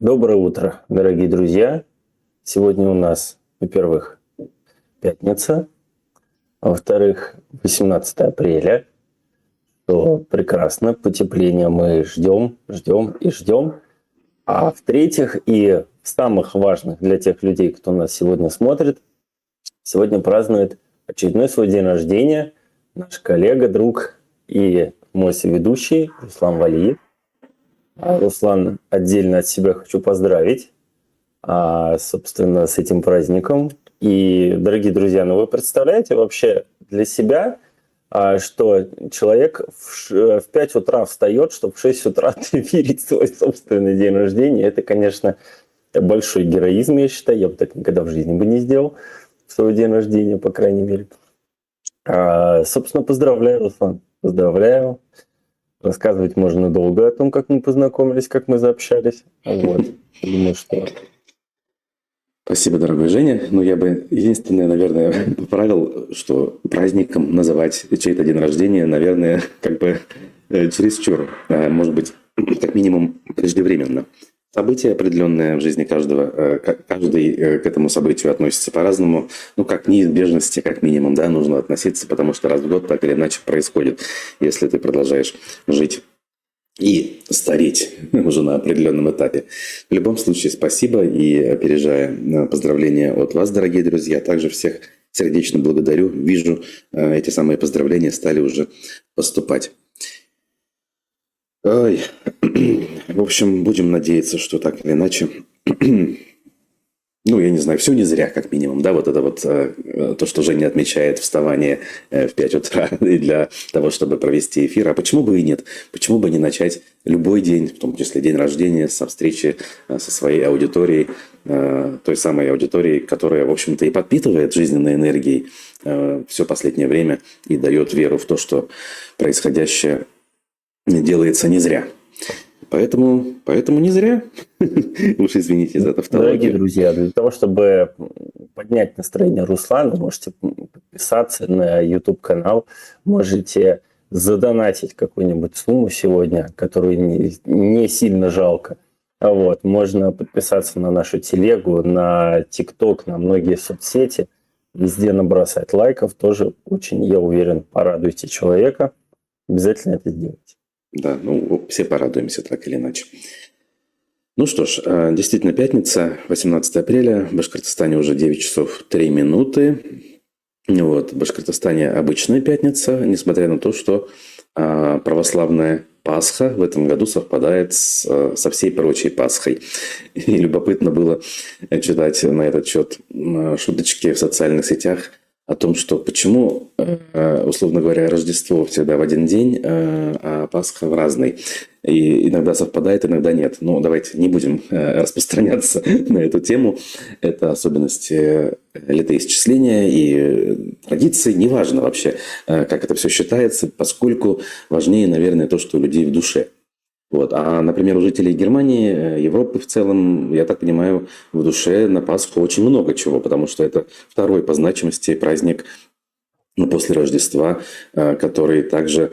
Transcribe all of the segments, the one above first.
Доброе утро, дорогие друзья. Сегодня у нас, во-первых, пятница, а во-вторых, 18 апреля, что прекрасно, потепление мы ждем, ждем и ждем. А в-третьих, и самых важных для тех людей, кто нас сегодня смотрит, сегодня празднует очередной свой день рождения наш коллега, друг и мой соведущий Руслан Валиев. Руслан, отдельно от себя хочу поздравить, собственно, с этим праздником. И, дорогие друзья, вы представляете вообще для себя, что человек в 5 утра встает, чтобы в 6 утра отмерить свой собственный день рождения. Это, конечно, большой героизм, я считаю. Я бы так никогда в жизни бы не сделал в свой день рождения, по крайней мере. Собственно, поздравляю, Руслан. Поздравляю. Рассказывать можно долго о том, как мы познакомились, как мы заобщались. Думаю, что... Спасибо, дорогой Женя. Я бы единственное, наверное, поправил, что праздником называть чей-то день рождения, наверное, чересчур. Может быть, как минимум преждевременно. Событие определенное в жизни каждого, каждый к этому событию относится по-разному. Как неизбежности, как минимум, нужно относиться, потому что раз в год так или иначе происходит, если ты продолжаешь жить и стареть уже на определенном этапе. В любом случае, спасибо, и опережая поздравления от вас, дорогие друзья, также всех сердечно благодарю. Вижу, эти самые поздравления стали уже поступать. В общем, будем надеяться, что так или иначе, я не знаю, все не зря, как минимум, то, что Женя отмечает вставание в 5 утра и для того, чтобы провести эфир. А почему бы и нет? Почему бы не начать любой день, в том числе день рождения, со встречи со своей аудиторией, той самой аудиторией, которая, в общем-то, и подпитывает жизненной энергией все последнее время и дает веру в то, что происходящее делается не зря. Поэтому не зря. Уж извините за тавтологию. Дорогие друзья, для того, чтобы поднять настроение Руслана, можете подписаться на YouTube-канал, можете задонатить какую-нибудь сумму сегодня, которую не сильно жалко. Можно подписаться на нашу телегу, на TikTok, на многие соцсети, везде набросать лайков. Тоже очень, я уверен, порадуйте человека. Обязательно это сделайте. Да, все порадуемся так или иначе. Что ж, действительно пятница, 18 апреля, в Башкортостане уже 9 часов 3 минуты. В Башкортостане обычная пятница, несмотря на то, что православная Пасха в этом году совпадает со всей прочей Пасхой. И любопытно было читать на этот счет шуточки в социальных сетях о том, что почему, условно говоря, Рождество всегда в один день, а Пасха в разный. И иногда совпадает, иногда нет. Давайте не будем распространяться на эту тему. Это особенности летоисчисления и традиции. Неважно вообще, как это все считается, поскольку важнее, наверное, то, что у людей в душе. Например, у жителей Германии, Европы в целом, я так понимаю, в душе на Пасху очень много чего, потому что это второй по значимости праздник после Рождества, который также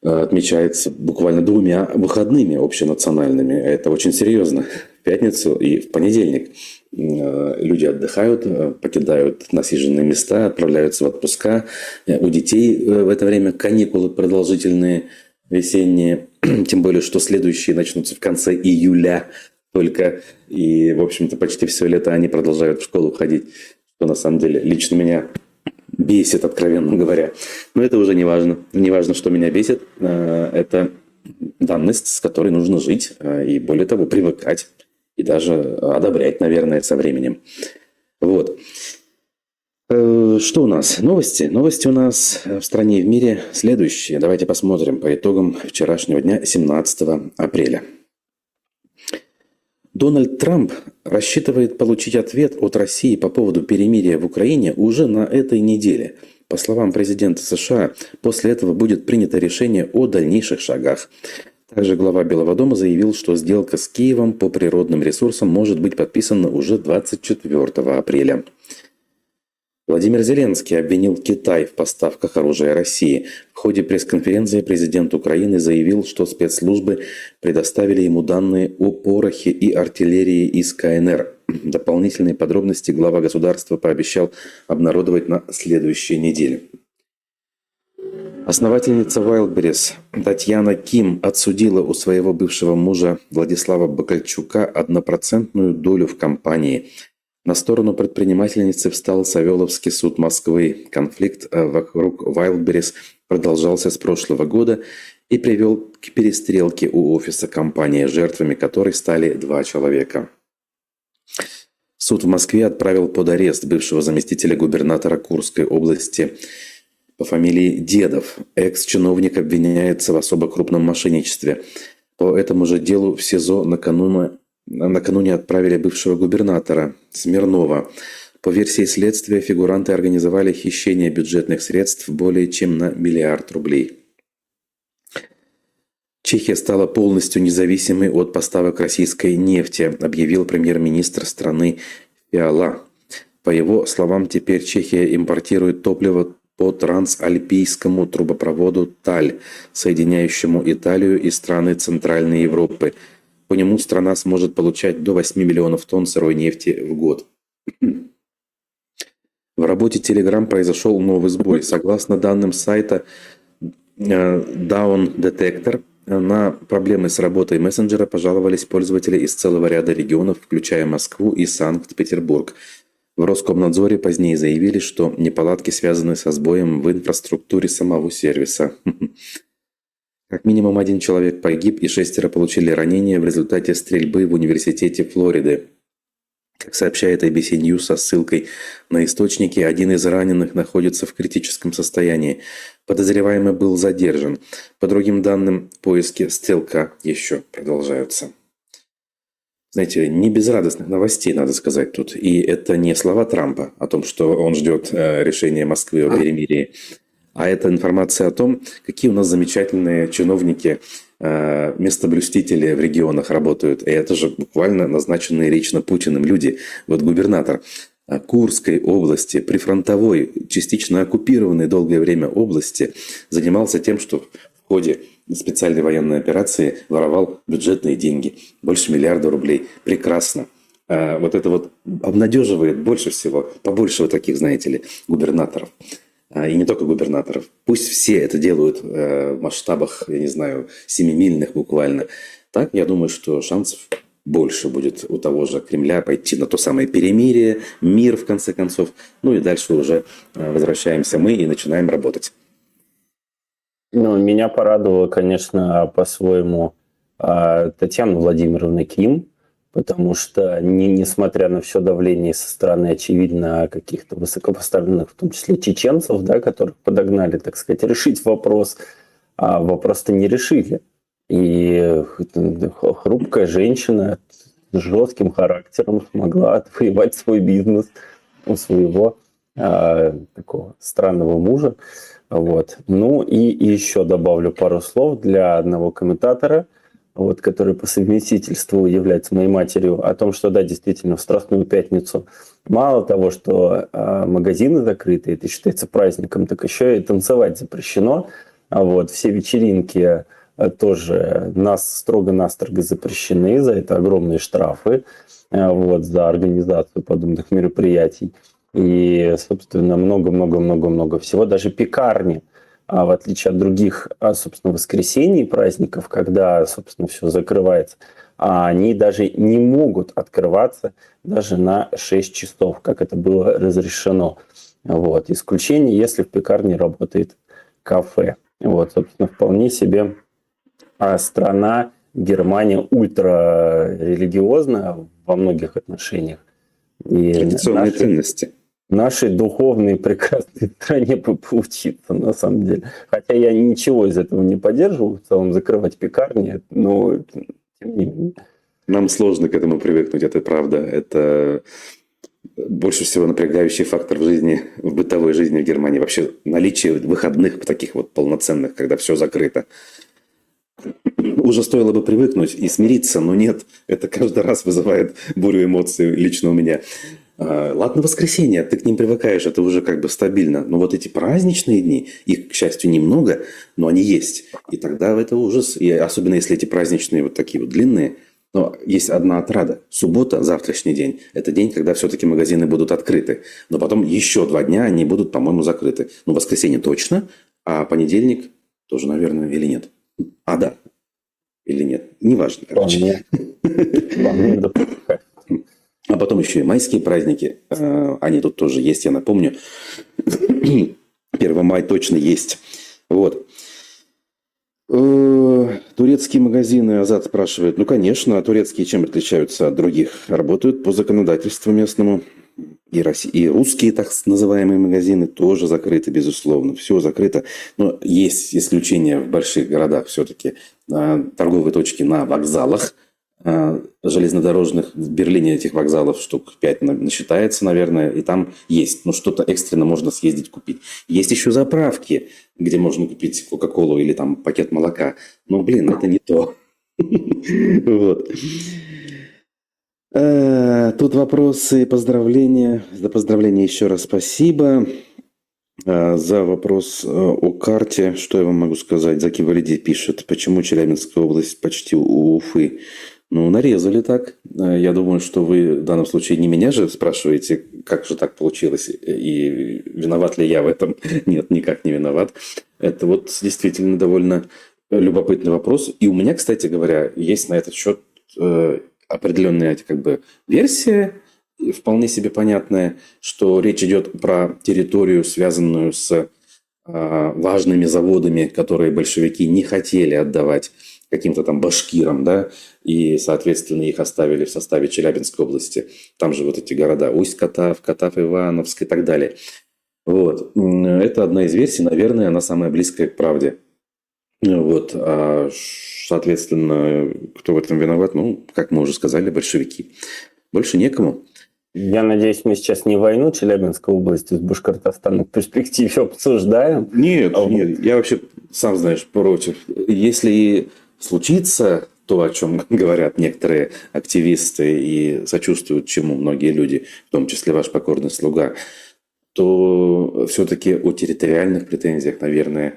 отмечается буквально 2 выходными общенациональными. Это очень серьезно. В пятницу и в понедельник люди отдыхают, покидают насиженные места, отправляются в отпуска. У детей в это время каникулы продолжительные, весенние, тем более, что следующие начнутся в конце июля только. И, в общем-то, почти все лето они продолжают в школу ходить, что на самом деле лично меня бесит, откровенно говоря. Но это уже не важно. Не важно, что меня бесит. Это данность, с которой нужно жить. И, более того, привыкать. И даже одобрять, наверное, со временем. Что у нас? Новости. Новости у нас в стране и в мире следующие. Давайте посмотрим по итогам вчерашнего дня, 17 апреля. Дональд Трамп рассчитывает получить ответ от России по поводу перемирия в Украине уже на этой неделе. По словам президента США, после этого будет принято решение о дальнейших шагах. Также глава Белого дома заявил, что сделка с Киевом по природным ресурсам может быть подписана уже 24 апреля. Владимир Зеленский обвинил Китай в поставках оружия России. В ходе пресс-конференции президент Украины заявил, что спецслужбы предоставили ему данные о порохе и артиллерии из КНР. Дополнительные подробности глава государства пообещал обнародовать на следующей неделе. Основательница Wildberries Татьяна Ким отсудила у своего бывшего мужа Владислава Бакальчука 1% долю в компании. На сторону предпринимательницы встал Савеловский суд Москвы. Конфликт вокруг Wildberries продолжался с прошлого года и привел к перестрелке у офиса компании, жертвами которой стали 2 человека. Суд в Москве отправил под арест бывшего заместителя губернатора Курской области по фамилии Дедов. Экс-чиновник обвиняется в особо крупном мошенничестве. По этому же делу в СИЗО накануне отправили бывшего губернатора Смирнова. По версии следствия, фигуранты организовали хищение бюджетных средств более чем на 1 миллиард рублей. Чехия стала полностью независимой от поставок российской нефти, объявил премьер-министр страны Фиала. По его словам, теперь Чехия импортирует топливо по трансальпийскому трубопроводу ТАЛЬ, соединяющему Италию и страны Центральной Европы. По нему страна сможет получать до 8 миллионов тонн сырой нефти в год. В работе Telegram произошел новый сбой. Согласно данным сайта Down Detector, на проблемы с работой мессенджера пожаловались пользователи из целого ряда регионов, включая Москву и Санкт-Петербург. В Роскомнадзоре позднее заявили, что неполадки связаны со сбоем в инфраструктуре самого сервиса. Как минимум 1 человек погиб и 6 получили ранения в результате стрельбы в университете Флориды. Как сообщает ABC News со ссылкой на источники, один из раненых находится в критическом состоянии. Подозреваемый был задержан. По другим данным, поиски стрелка еще продолжаются. Знаете, не без радостных новостей, надо сказать тут. И это не слова Трампа о том, что он ждет решения Москвы о перемирии, а это информация о том, какие у нас замечательные чиновники, местоблюстители в регионах работают. И это же буквально назначенные лично Путиным люди. Вот губернатор Курской области, прифронтовой, частично оккупированной долгое время области, занимался тем, что в ходе специальной военной операции воровал бюджетные деньги. Больше 1 миллиарда рублей. Прекрасно. Вот это вот обнадеживает больше всего, побольше вот таких, знаете ли, губернаторов. И не только губернаторов. Пусть все это делают в масштабах, я не знаю, 7-мильных буквально. Так, я думаю, что шансов больше будет у того же Кремля пойти на то самое перемирие, мир, в конце концов. Ну и дальше уже возвращаемся мы и начинаем работать. Ну, меня порадовала, конечно, по-своему Татьяна Владимировна Ким, потому что, несмотря на все давление со стороны, очевидно, каких-то высокопоставленных, в том числе чеченцев, да, которых подогнали, так сказать, решить вопрос, а вопрос-то не решили. И хрупкая женщина с жестким характером смогла отвоевать свой бизнес у своего такого странного мужа. Вот. Ну и еще добавлю пару слов для одного комментатора, вот, который по совместительству является моей матерью, о том, что да, действительно, в Страстную пятницу мало того, что магазины закрыты, это считается праздником, так еще и танцевать запрещено. Вот, все вечеринки тоже строго-настрого запрещены, за это огромные штрафы, вот, за организацию подобных мероприятий. И, собственно, много-много-много-много всего. Даже пекарни, в отличие от других, собственно, воскресений, праздников, когда, собственно, все закрывается, они даже не могут открываться даже на 6 часов, как это было разрешено. Вот. Исключение, если в пекарне работает кафе. Вот, собственно, вполне себе страна Германия ультрарелигиозная во многих отношениях. И традиционные ценности. Нашей духовной прекрасной стране поучиться, на самом деле. Хотя я ничего из этого не поддерживаю, в целом закрывать пекарни, но тем не менее. Нам сложно к этому привыкнуть, это правда. Это больше всего напрягающий фактор в жизни, в бытовой жизни в Германии. Вообще наличие выходных таких вот полноценных, когда все закрыто. Уже стоило бы привыкнуть и смириться, но нет. Это каждый раз вызывает бурю эмоций лично у меня. Ладно, воскресенье, ты к ним привыкаешь, это уже как бы стабильно. Но вот эти праздничные дни, их, к счастью, немного, но они есть. И тогда это ужас. И особенно если эти праздничные вот такие вот длинные. Но есть одна отрада. Суббота, завтрашний день, это день, когда все-таки магазины будут открыты. Но потом еще 2 дня они будут, по-моему, закрыты. Ну, воскресенье точно, а понедельник тоже, наверное, или нет. Да. Или нет. Неважно, короче. Вполне допускаю. А потом еще и майские праздники. Они тут тоже есть, я напомню. 1 мая точно есть. Вот. Турецкие магазины, Азат спрашивает. Ну, конечно, турецкие чем отличаются от других? Работают по законодательству местному. И русские, так называемые магазины, тоже закрыты, безусловно. Все закрыто. Но есть исключения в больших городах все-таки. Торговые точки на вокзалах железнодорожных. В Берлине этих вокзалов штук 5 насчитается, наверное. И там есть. Ну, что-то экстренно можно съездить купить. Есть еще заправки, где можно купить Кока-Колу или там пакет молока. Но, это не то. Вот. Тут вопросы, поздравления. За поздравления еще раз спасибо. За вопрос о карте, что я вам могу сказать? Заки Валиди пишет, почему Челябинская область почти у Уфы? Ну, нарезали так. Я думаю, что вы в данном случае не меня же спрашиваете, как же так получилось, и виноват ли я в этом. Нет, никак не виноват. Это вот действительно довольно любопытный вопрос. И у меня, кстати говоря, есть на этот счет определенная версия, вполне себе понятная, что речь идет про территорию, связанную с важными заводами, которые большевики не хотели отдавать каким-то там башкирам, да, и, соответственно, их оставили в составе Челябинской области. Там же вот эти города Усть-Катав, Катав-Ивановск и так далее. Вот. Это одна из версий, наверное, она самая близкая к правде. Вот. Соответственно, кто в этом виноват? Ну, как мы уже сказали, большевики. Больше некому. Я надеюсь, мы сейчас не войну Челябинской области с Башкортостаном в перспективе обсуждаем. Нет, я вообще, сам знаешь, против. Если случится то, о чем говорят некоторые активисты и сочувствуют чему многие люди, в том числе ваш покорный слуга, то все-таки о территориальных претензиях, наверное,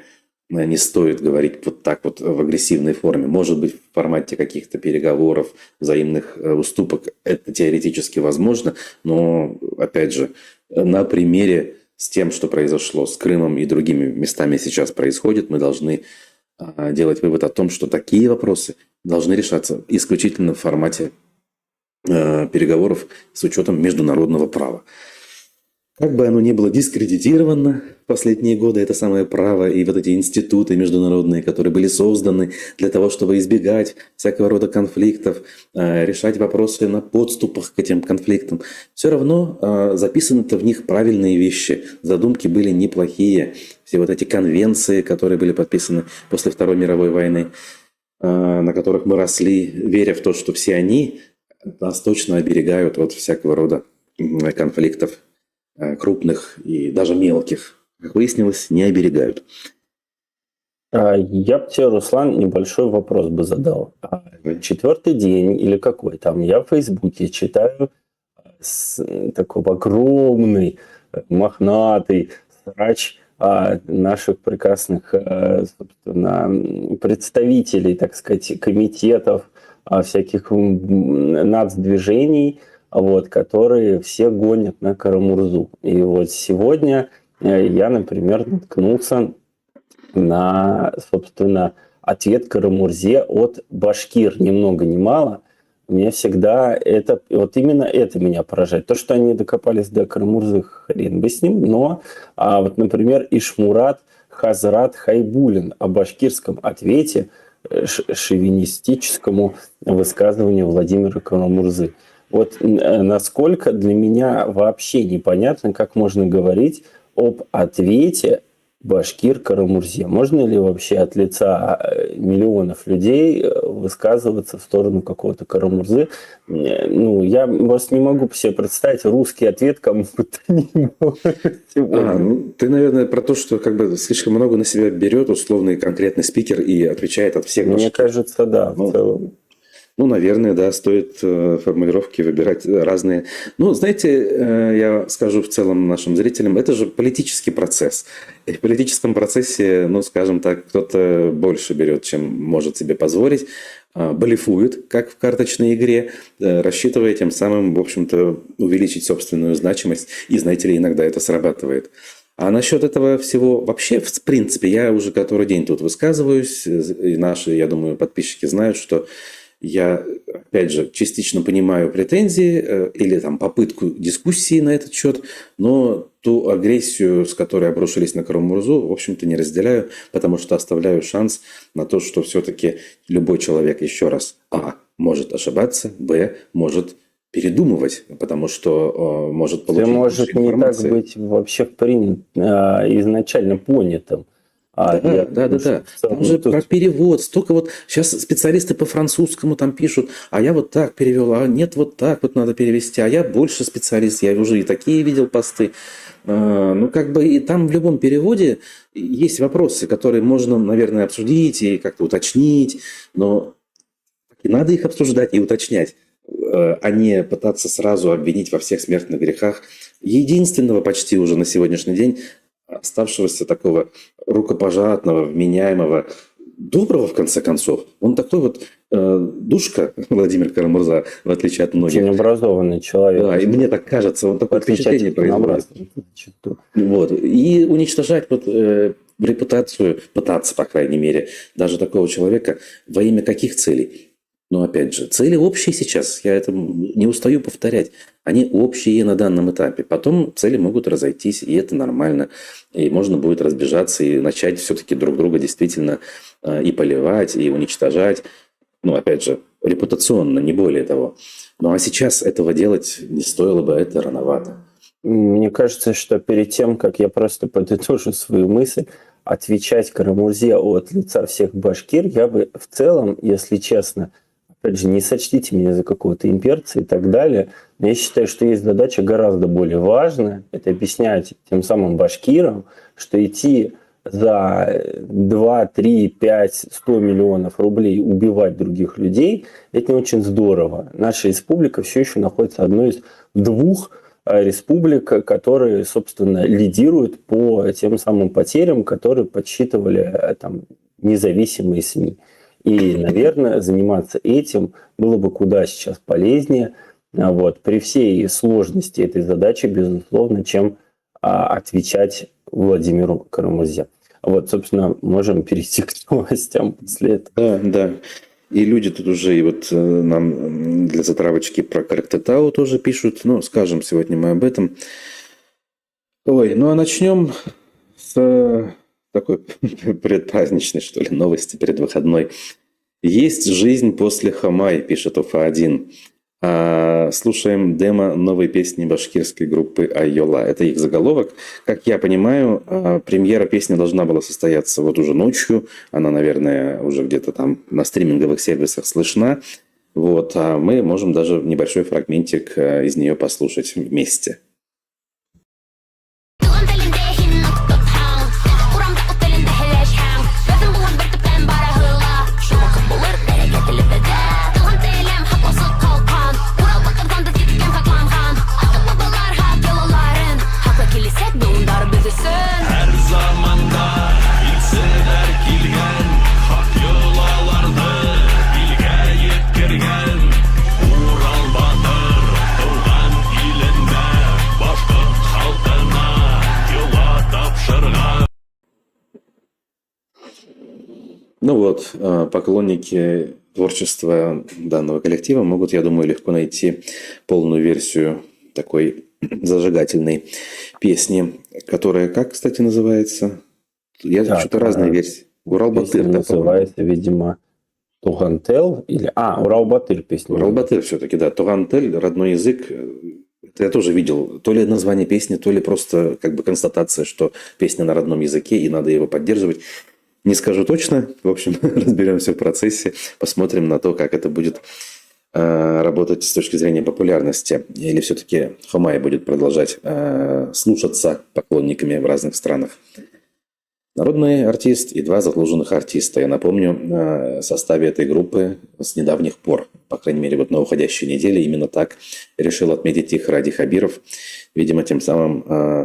не стоит говорить вот так вот в агрессивной форме. Может быть, в формате каких-то переговоров, взаимных уступок это теоретически возможно, но, опять же, на примере с тем, что произошло с Крымом и другими местами сейчас происходит, мы должны делать вывод о том, что такие вопросы должны решаться исключительно в формате переговоров с учетом международного права. Как бы оно ни было дискредитировано в последние годы, это самое право и вот эти институты международные, которые были созданы для того, чтобы избегать всякого рода конфликтов, решать вопросы на подступах к этим конфликтам, все равно записаны-то в них правильные вещи. Задумки были неплохие. Все вот эти конвенции, которые были подписаны после Второй мировой войны, на которых мы росли, веря в то, что все они нас точно оберегают от всякого рода конфликтов, крупных и даже мелких, как выяснилось, не оберегают. Я бы тебе, Руслан, небольшой вопрос бы задал. 4-й день или какой там, я в Фейсбуке читаю такой огромный, мохнатый срач наших прекрасных, собственно, представителей, так сказать, комитетов, всяких нацдвижений, вот, которые все гонят на Карамурзу. И вот сегодня я, например, наткнулся на, собственно, ответ Карамурзе от башкир, ни много ни мало. Мне всегда вот именно это меня поражает. То, что они докопались до Карамурзы, хрен бы с ним, но вот, например, Ишмурат Хазрат Хайбулин о башкирском ответе шовинистическому высказыванию Владимира Карамурзы. Вот насколько для меня вообще непонятно, как можно говорить об ответе башкир Карамурзе. Можно ли вообще от лица миллионов людей высказываться в сторону какого-то Карамурзы? Ну, я просто не могу себе представить русский ответ кому-то не ты, наверное, про то, что слишком много на себя берет условный конкретный спикер и отвечает от всех. Мне кажется, да, в целом. Ну, наверное, да, стоит формулировки выбирать разные. Ну, знаете, я скажу в целом нашим зрителям, это же политический процесс. И в политическом процессе, ну, скажем так, кто-то больше берет, чем может себе позволить, блефует, как в карточной игре, рассчитывая тем самым, в общем-то, увеличить собственную значимость. И, знаете ли, иногда это срабатывает. А насчет этого всего вообще, в принципе, я уже который день тут высказываюсь, и наши, я думаю, подписчики знают, что я, опять же, частично понимаю претензии или там попытку дискуссии на этот счет, но ту агрессию, с которой обрушились на Карамурзу, в общем-то, не разделяю, потому что оставляю шанс на то, что все-таки любой человек, еще раз, может ошибаться, может передумывать, потому что может получить Это может не так быть вообще изначально понятым. Да. Там же про перевод. Столько вот сейчас специалисты по французскому там пишут, а я вот так перевел, а нет, вот так вот надо перевести, а я больше специалист, я уже и такие видел посты. Ну, как бы и там в любом переводе есть вопросы, которые можно, наверное, обсудить и как-то уточнить, но и надо их обсуждать и уточнять, а не пытаться сразу обвинить во всех смертных грехах единственного почти уже на сегодняшний день оставшегося такого рукопожатного, вменяемого, доброго, в конце концов. Он такой вот душка, Владимир Карамурза, в отличие от многих. Очень образованный человек. Да, и мне так кажется, он такое впечатление производит. Вот. И уничтожать вот репутацию, пытаться, по крайней мере, даже такого человека во имя каких целей? Но опять же, цели общие сейчас, я это не устаю повторять. Они общие на данном этапе. Потом цели могут разойтись, и это нормально. И можно будет разбежаться и начать все-таки друг друга действительно и поливать, и уничтожать. Ну, опять же, репутационно, не более того. Ну, а сейчас этого делать не стоило бы, это рановато. Мне кажется, что перед тем, как я просто подытожу свою мысль, отвечать Карамурзе от лица всех башкир, я бы в целом, если честно, опять же, не сочтите меня за какого-то имперца и так далее, но я считаю, что есть задача гораздо более важная. Это объяснять тем самым башкирам, что идти за 2, 3, 5, 100 миллионов рублей убивать других людей, это не очень здорово. Наша республика все еще находится одной из двух республик, которые, собственно, лидируют по тем самым потерям, которые подсчитывали там независимые СМИ. И, наверное, заниматься этим было бы куда сейчас полезнее, вот, при всей сложности этой задачи, безусловно, чем отвечать Владимиру Карамурзе. Вот, собственно, можем перейти к новостям после этого. Да. И люди тут уже и вот нам для затравочки про Корктетау тоже пишут. Ну, скажем сегодня мы об этом. Ой, ну а начнем с такой предпраздничной, что ли, новости предвыходной. Есть жизнь после Хамай, пишет Уфа-1. Слушаем демо новой песни башкирской группы Айола. Это их заголовок. Как я понимаю, премьера песни должна была состояться вот уже ночью. Она, наверное, уже где-то там на стриминговых сервисах слышна. Вот, а мы можем даже небольшой фрагментик из нее послушать вместе. Ну вот, поклонники творчества данного коллектива могут, я думаю, легко найти полную версию такой зажигательной песни, которая, как, кстати, называется? Я что-то разные версии. Урал-Батыр. Называется, видимо, Тугантел или... Урал-Батыр песня. Урал-Батыр все-таки, да. Тугантел, родной язык. Это я тоже видел. То ли название песни, то ли просто как бы констатация, что песня на родном языке и надо его поддерживать. Не скажу точно. В общем, разберемся в процессе. Посмотрим на то, как это будет работать с точки зрения популярности. Или все-таки Хамай будет продолжать слушаться поклонниками в разных странах. народный артист и 2 заслуженных артиста. Я напомню, в составе этой группы с недавних пор, по крайней мере, вот на уходящей неделе, именно так решил отметить их Ради Хабиров, видимо, тем самым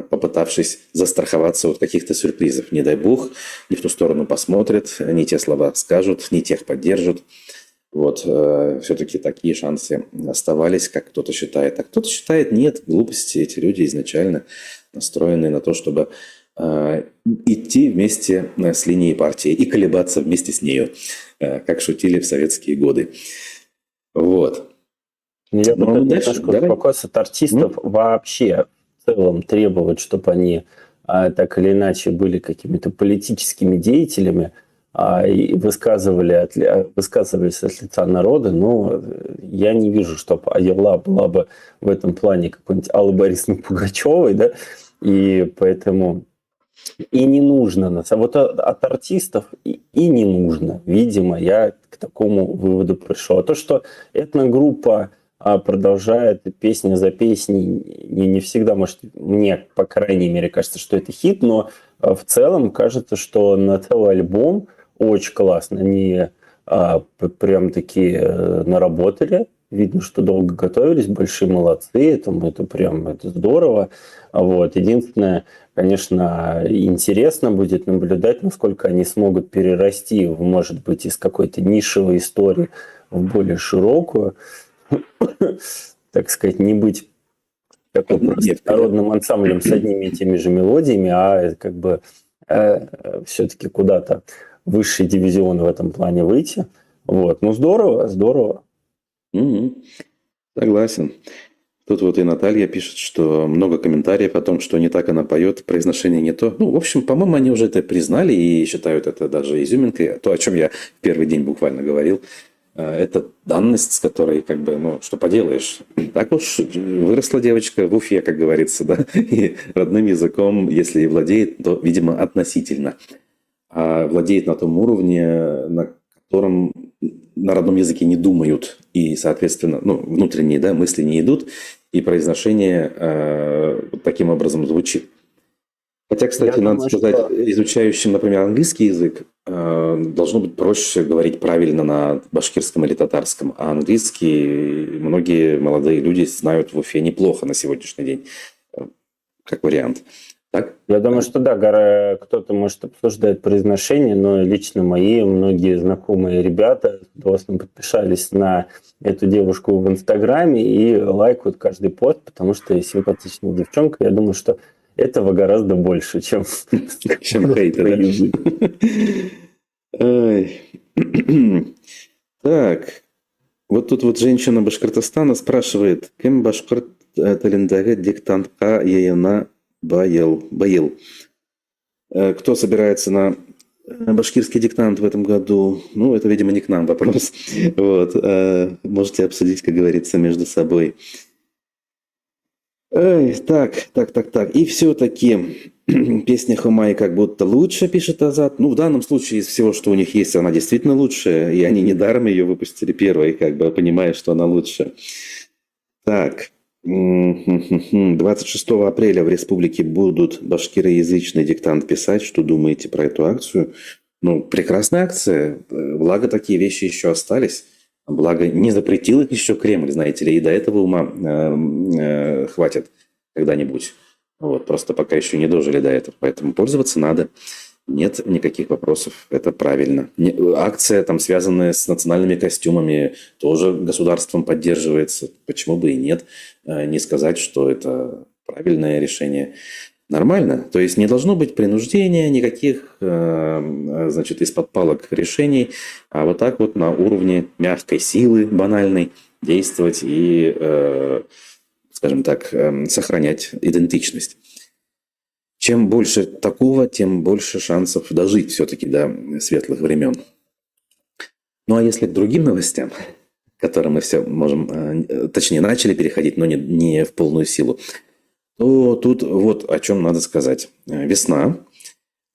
попытавшись застраховаться от каких-то сюрпризов. Не дай бог, не в ту сторону посмотрят, не те слова скажут, не тех поддержат. Вот, все-таки такие шансы оставались, как кто-то считает. А кто-то считает, нет, глупости. Эти люди изначально настроены на то, чтобы идти вместе с линией партии и колебаться вместе с нею, как шутили в советские годы. Вот. Я бы Ну, тут дальше, немножко давай. успокоился от артистов вообще в целом требовать, чтобы они так или иначе были какими-то политическими деятелями и высказывались от лица народа, но я не вижу, чтобы Аяла была бы в этом плане какой-нибудь Аллой Борисовной Пугачевой, да, и поэтому и не нужно. Вот от артистов и не нужно. Видимо, я к такому выводу пришел. А то, что этногруппа продолжает песня за песней, не всегда, может, мне, по крайней мере, кажется, что это хит, но в целом кажется, что на целый альбом очень классно. Они прям таки наработали. Видно, что долго готовились, большие молодцы, это здорово. Вот. Единственное, конечно, интересно будет наблюдать, насколько они смогут перерасти, может быть, из какой-то нишевой истории в более широкую. Так сказать, не быть таким просто народным ансамблем с одними и теми же мелодиями, а как бы все-таки куда-то высший дивизион в этом плане выйти. Вот. Ну, здорово, здорово. Согласен. Тут вот и Наталья пишет, что много комментариев о том, что не так она поет, произношение не то. Ну, в общем, по-моему, они уже это признали и считают это даже изюминкой. То, о чем я в первый день буквально говорил, это данность, с которой, как бы, ну, что поделаешь. Так уж выросла девочка в Уфе, как говорится, да, и родным языком, если и владеет, то, видимо, относительно. А владеет на том уровне, на котором на родном языке не думают, и, соответственно, ну, внутренние, да, мысли не идут, и произношение таким образом звучит. Хотя, кстати, надо сказать, изучающим, например, английский язык, должно быть проще говорить правильно на башкирском или татарском, а английский многие молодые люди знают в Уфе неплохо на сегодняшний день, как вариант. Так? Я думаю, что да, кто-то, может, обсуждает произношение, но лично мои многие знакомые ребята подписались на эту девушку в Инстаграме и лайкают каждый пост, потому что симпатичная девчонка. Я думаю, что этого гораздо больше, чем хейта. Так, вот тут вот женщина Башкортостана спрашивает, кем башкорт тіліндегі диктантқа ейіна Баил. Кто собирается на башкирский диктант в этом году? Ну, это, видимо, не к нам вопрос. Вот. Можете обсудить, как говорится, между собой. Так. И все-таки песня Хумай как будто лучше, пишет Азат. Ну, в данном случае из всего, что у них есть, она действительно лучше. И они недаром ее выпустили первой, как бы понимая, что она лучше. Так. 26 апреля в республике будут башкироязычный диктант писать. Что думаете про эту акцию? Ну, прекрасная акция. Благо, такие вещи еще остались. Благо, не запретил их еще Кремль, знаете ли. И до этого ума хватит когда-нибудь. Вот, просто пока еще не дожили до этого. Поэтому пользоваться надо. Нет никаких вопросов, это правильно. Акция, там, связанная с национальными костюмами, тоже государством поддерживается. Почему бы и нет? Не сказать, что это правильное решение. Нормально. То есть не должно быть принуждения, никаких, значит, из-под палок решений. А вот так вот на уровне мягкой силы, банальной, действовать и, скажем так, сохранять идентичность. Чем больше такого, тем больше шансов дожить все-таки до светлых времен. Ну, а если к другим новостям, к которым мы все можем, точнее, начали переходить, но не в полную силу, то тут вот о чем надо сказать. Весна,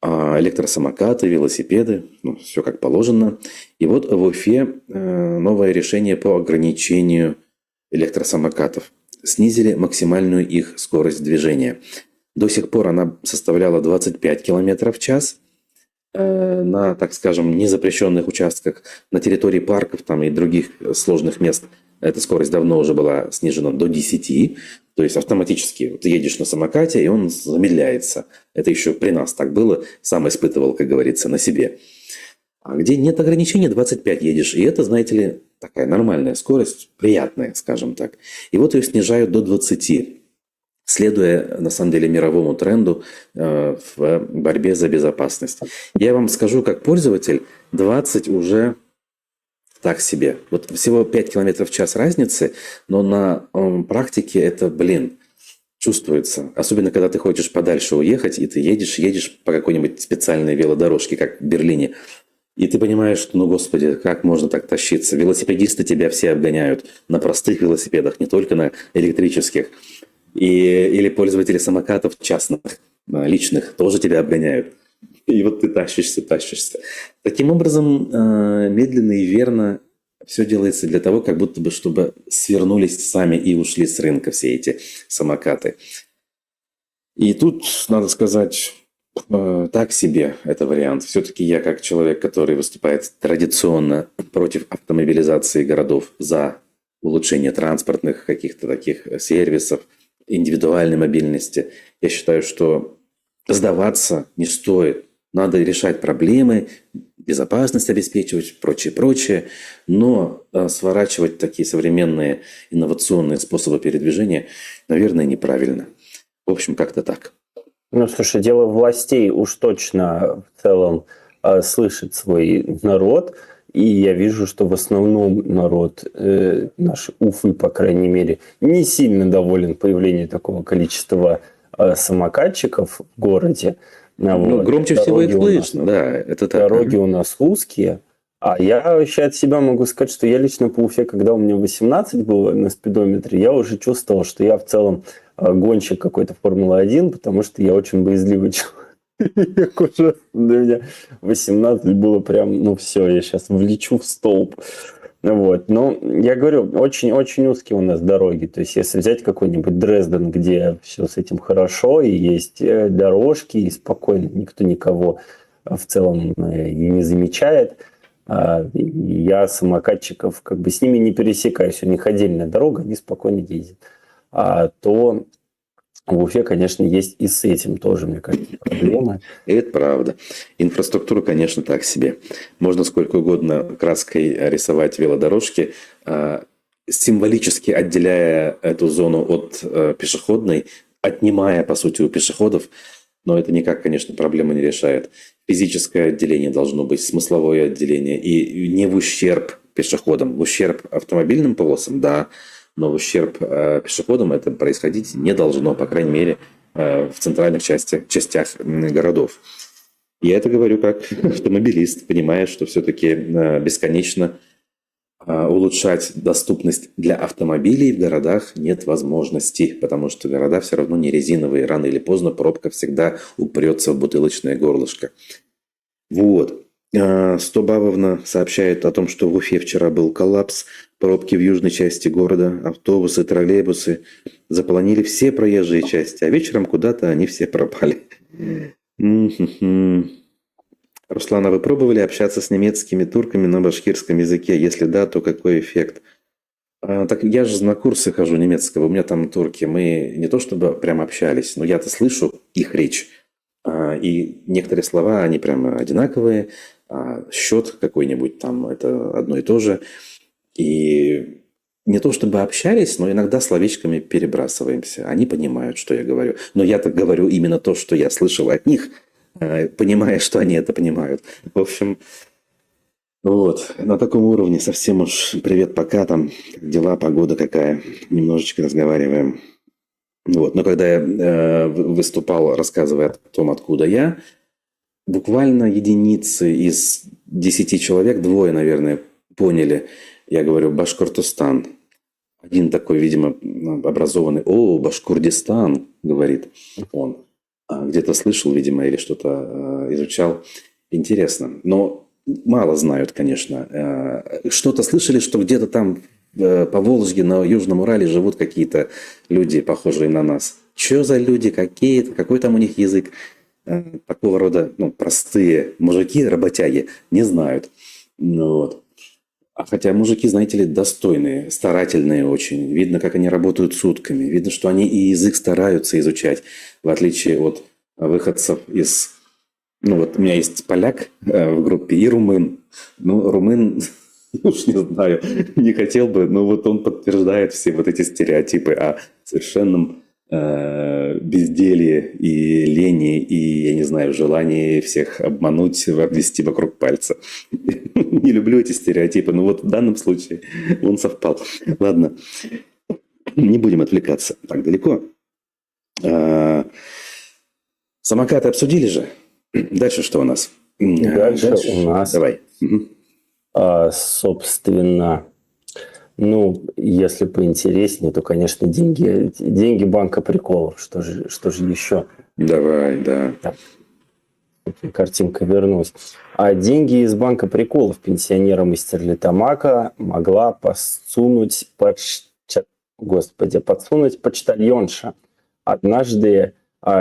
электросамокаты, велосипеды, ну, все как положено. И вот в Уфе новое решение по ограничению электросамокатов. Снизили максимальную их скорость движения. До сих пор она составляла 25 км в час. на, так скажем, незапрещенных участках, на территории парков там, и других сложных мест эта скорость давно уже была снижена до 10. То есть автоматически ты едешь на самокате, и он замедляется. Это еще при нас так было. Сам испытывал, как говорится, на себе. А где нет ограничений, 25 едешь. И это, знаете ли, такая нормальная скорость, приятная, скажем так. И вот ее снижают до 20, следуя, на самом деле, мировому тренду в борьбе за безопасность. Я вам скажу, как пользователь, 20 уже так себе. Вот всего 5 км в час разницы, но на практике это, чувствуется. Особенно, когда ты хочешь подальше уехать, и ты едешь по какой-нибудь специальной велодорожке, как в Берлине. И ты понимаешь, что, ну, господи, как можно так тащиться? Велосипедисты тебя все обгоняют на простых велосипедах, не только на электрических. Или пользователи самокатов частных, личных, тоже тебя обгоняют. И вот ты тащишься. Таким образом, медленно и верно все делается для того, как будто бы, чтобы свернулись сами и ушли с рынка все эти самокаты. И тут, надо сказать, так себе это вариант. Все-таки я, как человек, который выступает традиционно против автомобилизации городов, за улучшение транспортных каких-то таких сервисов, индивидуальной мобильности, я считаю, что сдаваться не стоит. Надо решать проблемы, безопасность обеспечивать, прочее. Но сворачивать такие современные инновационные способы передвижения, наверное, неправильно. В общем, как-то так. Ну, слушай, дело властей уж точно в целом слышит свой народ. И я вижу, что в основном народ наш Уфы, по крайней мере, не сильно доволен появлением такого количества самокатчиков в городе. Ну, Вот. громче всего их слышно, да, это так. Дороги у нас узкие. А я вообще от себя могу сказать, что я лично по Уфе, когда у меня 18 было на спидометре, я уже чувствовал, что я в целом гонщик какой-то Формулы-1, потому что я очень боязливый человек. Уже для меня 18 было прям, ну все, я сейчас влечу в столб. Вот. Но я говорю, очень-очень узкие у нас дороги. То есть, если взять какой-нибудь Дрезден, где все с этим хорошо, и есть дорожки, и спокойно никто никого в целом и не замечает, я самокатчиков как бы с ними не пересекаюсь. У них отдельная дорога, они спокойно ездят. То в Уфе, конечно, есть и с этим тоже, мне кажется, проблемы. Это правда. Инфраструктура, конечно, так себе. Можно сколько угодно краской рисовать велодорожки, символически отделяя эту зону от пешеходной, отнимая, по сути, у пешеходов. Но это никак, конечно, проблему не решает. Физическое отделение должно быть, смысловое отделение. И не в ущерб пешеходам, в ущерб автомобильным полосам, да, но в ущерб пешеходам это происходить не должно, по крайней мере, в центральных частях городов. Я это говорю как автомобилист, понимая, что все-таки бесконечно улучшать доступность для автомобилей в городах нет возможности, потому что города все равно не резиновые. Рано или поздно пробка всегда упрется в бутылочное горлышко. Вот. Стобавовна сообщает о том, что в Уфе вчера был коллапс. Пробки в южной части города, автобусы, троллейбусы заполонили все проезжие части, а вечером куда-то они все пропали. Руслана, вы пробовали общаться с немецкими турками на башкирском языке? Если да, то какой эффект? Так я же на курсы хожу немецкого, у меня там турки. Мы не то чтобы прям общались, но я-то слышу их речь. И некоторые слова, они прям одинаковые. Счет какой-нибудь там, это одно и то же. И не то чтобы общались, но иногда словечками перебрасываемся. Они понимают, что я говорю. Но я-то говорю именно то, что я слышал от них, понимая, что они это понимают. В общем, вот. На таком уровне совсем уж привет, пока, там дела, погода какая. Немножечко разговариваем. Вот. Но когда я выступал, рассказывая о том, откуда я, буквально единицы из 10 человек, 2, наверное, поняли. Я говорю «Башкортостан». Один такой, видимо, образованный «О, Башкурдистан», говорит он. Где-то слышал, видимо, или что-то изучал. Интересно. Но мало знают, конечно. Что-то слышали, что где-то там по Волжье, на Южном Урале живут какие-то люди, похожие на нас. Что за люди, какие-то, какой там у них язык? такого рода простые мужики, работяги, не знают. Вот. А хотя мужики, знаете ли, достойные, старательные очень. Видно, как они работают сутками. Видно, что они и язык стараются изучать, в отличие от выходцев из... у меня есть поляк в группе и румын. Румын, уж не знаю, не хотел бы, но вот он подтверждает все вот эти стереотипы о совершенном безделье и лени, и, я не знаю, желании всех обмануть, обвести вокруг пальца. Не люблю эти стереотипы, но вот в данном случае он совпал. Ладно, не будем отвлекаться так далеко. Самокаты обсудили же? Дальше что у нас? Дальше у нас... Давай. Собственно, если поинтереснее, то, конечно, деньги банка приколов. Что же еще? Давай, да. Так, картинка вернулась. А деньги из банка приколов пенсионерам из Стерлитамака могла подсунуть почтальонша. Однажды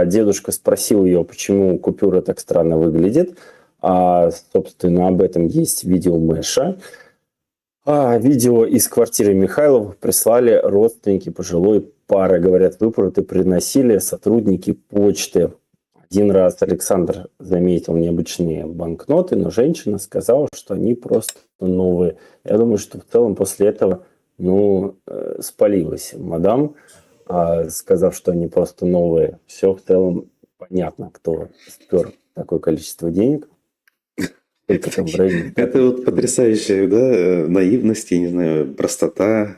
дедушка спросил ее, почему купюра так странно выглядит. Собственно, об этом есть видео Мэша. Видео из квартиры Михайловых прислали родственники пожилой пары. Говорят, выплаты приносили сотрудники почты. Один раз Александр заметил необычные банкноты, но женщина сказала, что они просто новые. Я думаю, что в целом после этого спалилась мадам, сказав, что они просто новые. Все в целом понятно, кто спер такое количество денег. Это вот потрясающая, наивность, я не знаю, простота,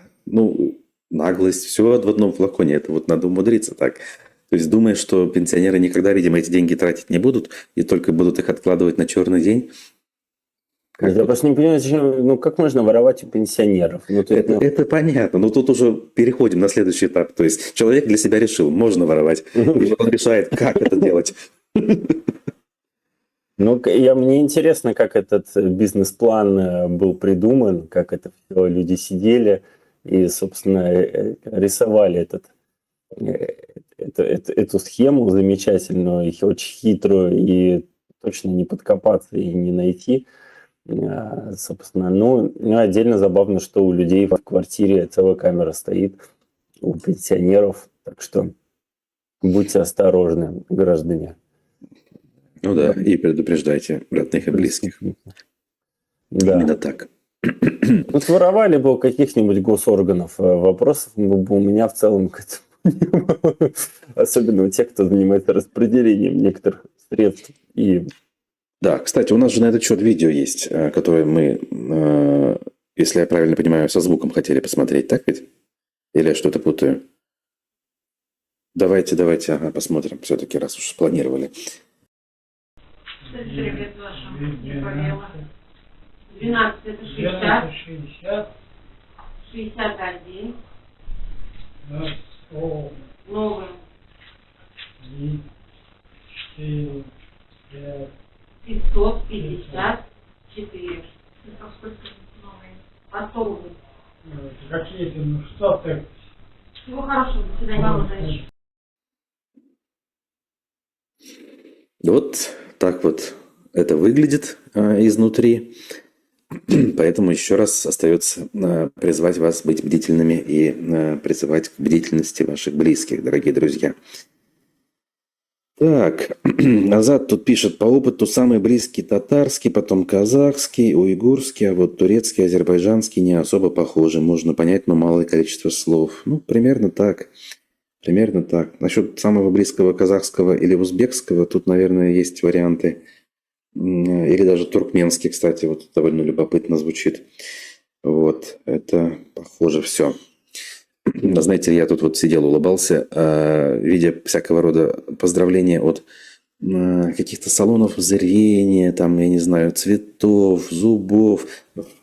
наглость, все в одном флаконе. Это вот надо умудриться так. То есть думаешь, что пенсионеры никогда, видимо, эти деньги тратить не будут и только будут их откладывать на черный день? Я просто не понимаю, зачем, как можно воровать у пенсионеров? Это понятно, но тут уже переходим на следующий этап. То есть человек для себя решил, можно воровать, и он решает, как это делать. Мне интересно, как этот бизнес-план был придуман, как это все люди сидели и, собственно, рисовали эту схему замечательную, очень хитрую, и точно не подкопаться и не найти. Собственно, отдельно забавно, что у людей в квартире целая камера стоит, у пенсионеров, так что будьте осторожны, граждане. И предупреждайте родных и близких. Да. Именно так. Своровали бы у каких-нибудь госорганов, вопросов бы у меня в целом к этому. Особенно у тех, кто занимается распределением некоторых средств. Да, кстати, у нас же на этот счет видео есть, которое мы, если я правильно понимаю, со звуком хотели посмотреть, так ведь? Или я что-то путаю? Давайте, посмотрим, все-таки, раз уж спланировали. 12 это 60. 61. Новый. 554. Готовы. Какие-то, что ты? Всего хорошего. До свидания. Удачи. Вот так вот это выглядит изнутри. Поэтому еще раз остается призвать вас быть бдительными и призывать к бдительности ваших близких, дорогие друзья. Так, Азат тут пишет, по опыту самый близкий татарский, потом казахский, уйгурский, а вот турецкий, азербайджанский не особо похожи. Можно понять, но малое количество слов. Примерно так. Насчет самого близкого казахского или узбекского, тут, наверное, есть варианты. Или даже туркменский, кстати, вот довольно любопытно звучит. Вот, это похоже все. Знаете, я тут вот сидел, улыбался, видя всякого рода поздравления от каких-то салонов зрения, там, я не знаю, цветов, зубов.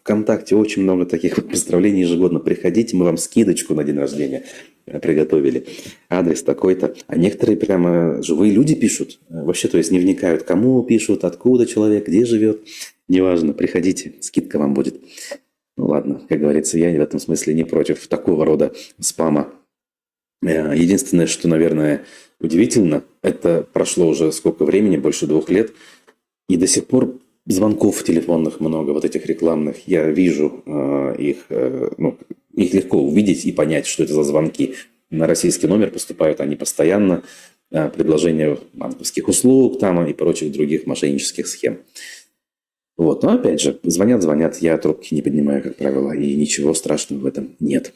ВКонтакте очень много таких вот поздравлений ежегодно. Приходите, мы вам скидочку на день рождения приготовили. Адрес такой-то. А некоторые прямо живые люди пишут. Вообще, то есть не вникают, кому пишут, откуда человек, где живет. Неважно, приходите, скидка вам будет. Ладно, как говорится, я в этом смысле не против такого рода спама. Единственное, что, наверное, удивительно, это прошло уже сколько времени, больше 2 лет, и до сих пор звонков телефонных много, вот этих рекламных. Я вижу их, ну, их легко увидеть и понять, что это за звонки. На российский номер поступают они постоянно, предложения банковских услуг там и прочих других мошеннических схем. Вот. Но опять же, звонят, я трубки не поднимаю, как правило, и ничего страшного в этом нет.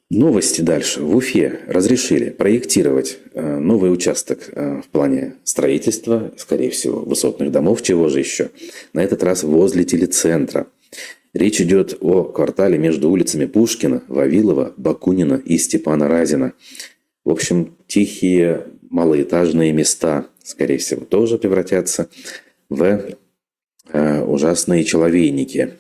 Новости дальше. В Уфе разрешили проектировать новый участок в плане строительства, скорее всего, высотных домов, чего же еще. На этот раз возле телецентра. Речь идет о квартале между улицами Пушкина, Вавилова, Бакунина и Степана Разина. В общем, тихие малоэтажные места, скорее всего, тоже превратятся в ужасные человейники.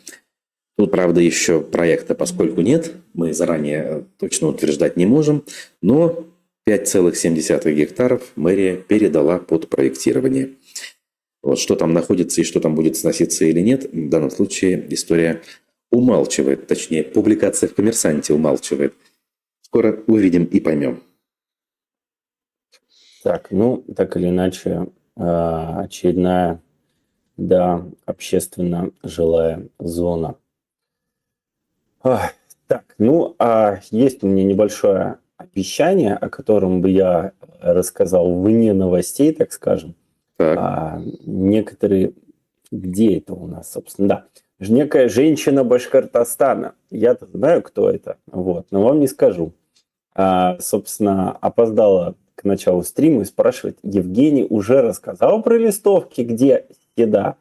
Тут, правда, еще проекта поскольку нет, мы заранее точно утверждать не можем, но 5,7 гектаров мэрия передала под проектирование. Вот что там находится и что там будет сноситься или нет, в данном случае история умалчивает, точнее, публикация в «Коммерсанте» умалчивает. Скоро увидим и поймем. Так, ну, так или иначе, очередная, да, общественно жилая зона. Так, ну, есть у меня небольшое обещание, о котором бы я рассказал вне новостей, так скажем. Так. Некоторые... Где это у нас, собственно? Да. Некая женщина Башкортостана. Я-то знаю, кто это, вот, но вам не скажу. Собственно, опоздала к началу стрима и спрашивает: Евгений уже рассказал про листовки, где еда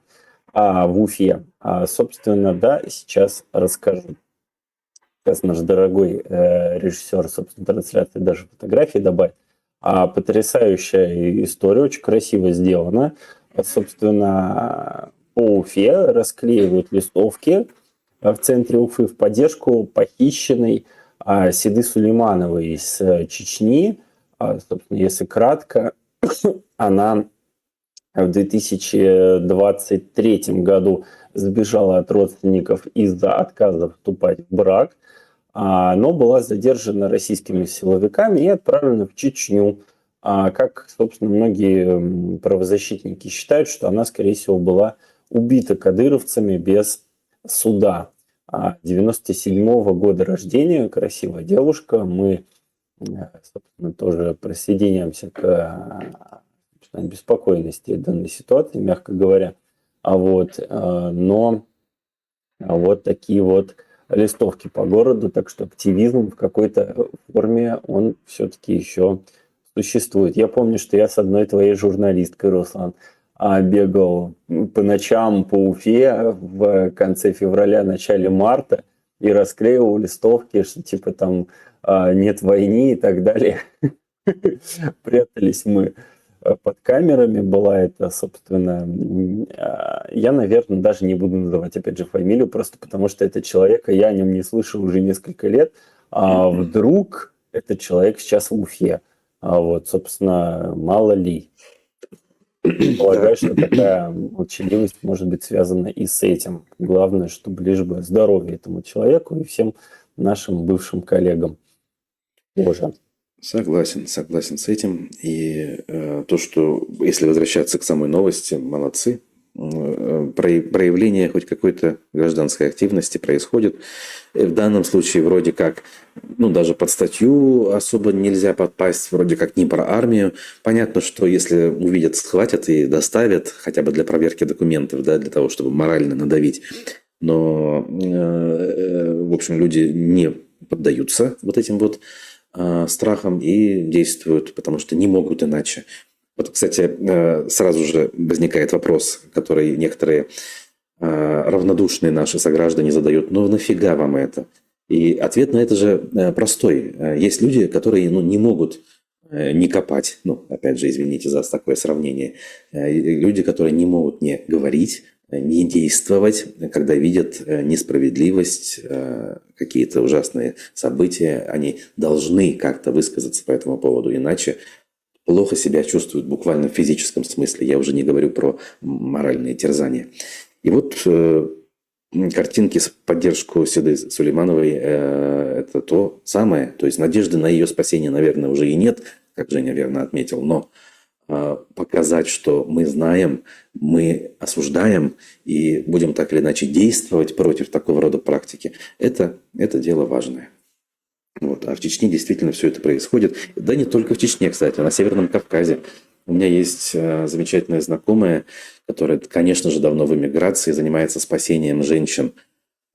в Уфе? Собственно, да, сейчас расскажу. Сейчас наш дорогой режиссер, собственно, трансляции даже фотографии добавит. Потрясающая история, очень красиво сделана. Собственно, по Уфе расклеивают листовки в центре Уфы в поддержку похищенной Седы Сулеймановой из Чечни. Собственно, если кратко, она в 2023 году сбежала от родственников из-за отказа вступать в брак, но была задержана российскими силовиками и отправлена в Чечню. Как, собственно, многие правозащитники считают, что она, скорее всего, была убита кадыровцами без суда. 97-го года рождения, красивая девушка. Мы, собственно, тоже присоединяемся к беспокойности данной ситуации, мягко говоря. Но вот такие вот листовки по городу, так что активизм в какой-то форме, он все-таки еще существует. Я помню, что я с одной твоей журналисткой, Руслан, бегал по ночам по Уфе в конце февраля, начале марта и расклеивал листовки, что типа там нет войны и так далее. Прятались мы под камерами, была это, собственно, я, наверное, даже не буду называть, опять же, фамилию, просто потому что это человек, я о нем не слышал уже несколько лет, вдруг этот человек сейчас в Уфе, собственно, мало ли. Полагаю, что такая молчаливость может быть связана и с этим. Главное, чтобы лишь бы здоровье этому человеку и всем нашим бывшим коллегам тоже. Согласен с этим. И то, что, если возвращаться к самой новости, молодцы. Проявление хоть какой-то гражданской активности происходит. В данном случае вроде как, даже под статью особо нельзя подпасть, вроде как не про армию. Понятно, что если увидят, схватят и доставят, хотя бы для проверки документов, да, для того, чтобы морально надавить. Но, в общем, люди не поддаются вот этим вот страхом и действуют, потому что не могут иначе. Вот, кстати, сразу же возникает вопрос, который некоторые равнодушные наши сограждане задают: нафига вам это? И ответ на это же простой. Есть люди, которые не могут не копать, опять же, извините за такое сравнение, люди, которые не могут не говорить, не действовать, когда видят несправедливость, какие-то ужасные события, они должны как-то высказаться по этому поводу, иначе плохо себя чувствуют буквально в физическом смысле. Я уже не говорю про моральные терзания. И вот картинки в поддержку Седы Сулеймановой это то самое. То есть надежды на ее спасение, наверное, уже и нет, как Женя верно отметил, но показать, что мы знаем, мы осуждаем и будем так или иначе действовать против такого рода практики, это дело важное. Вот. А в Чечне действительно все это происходит. Да не только в Чечне, кстати, на Северном Кавказе. У меня есть замечательная знакомая, которая, конечно же, давно в эмиграции, занимается спасением женщин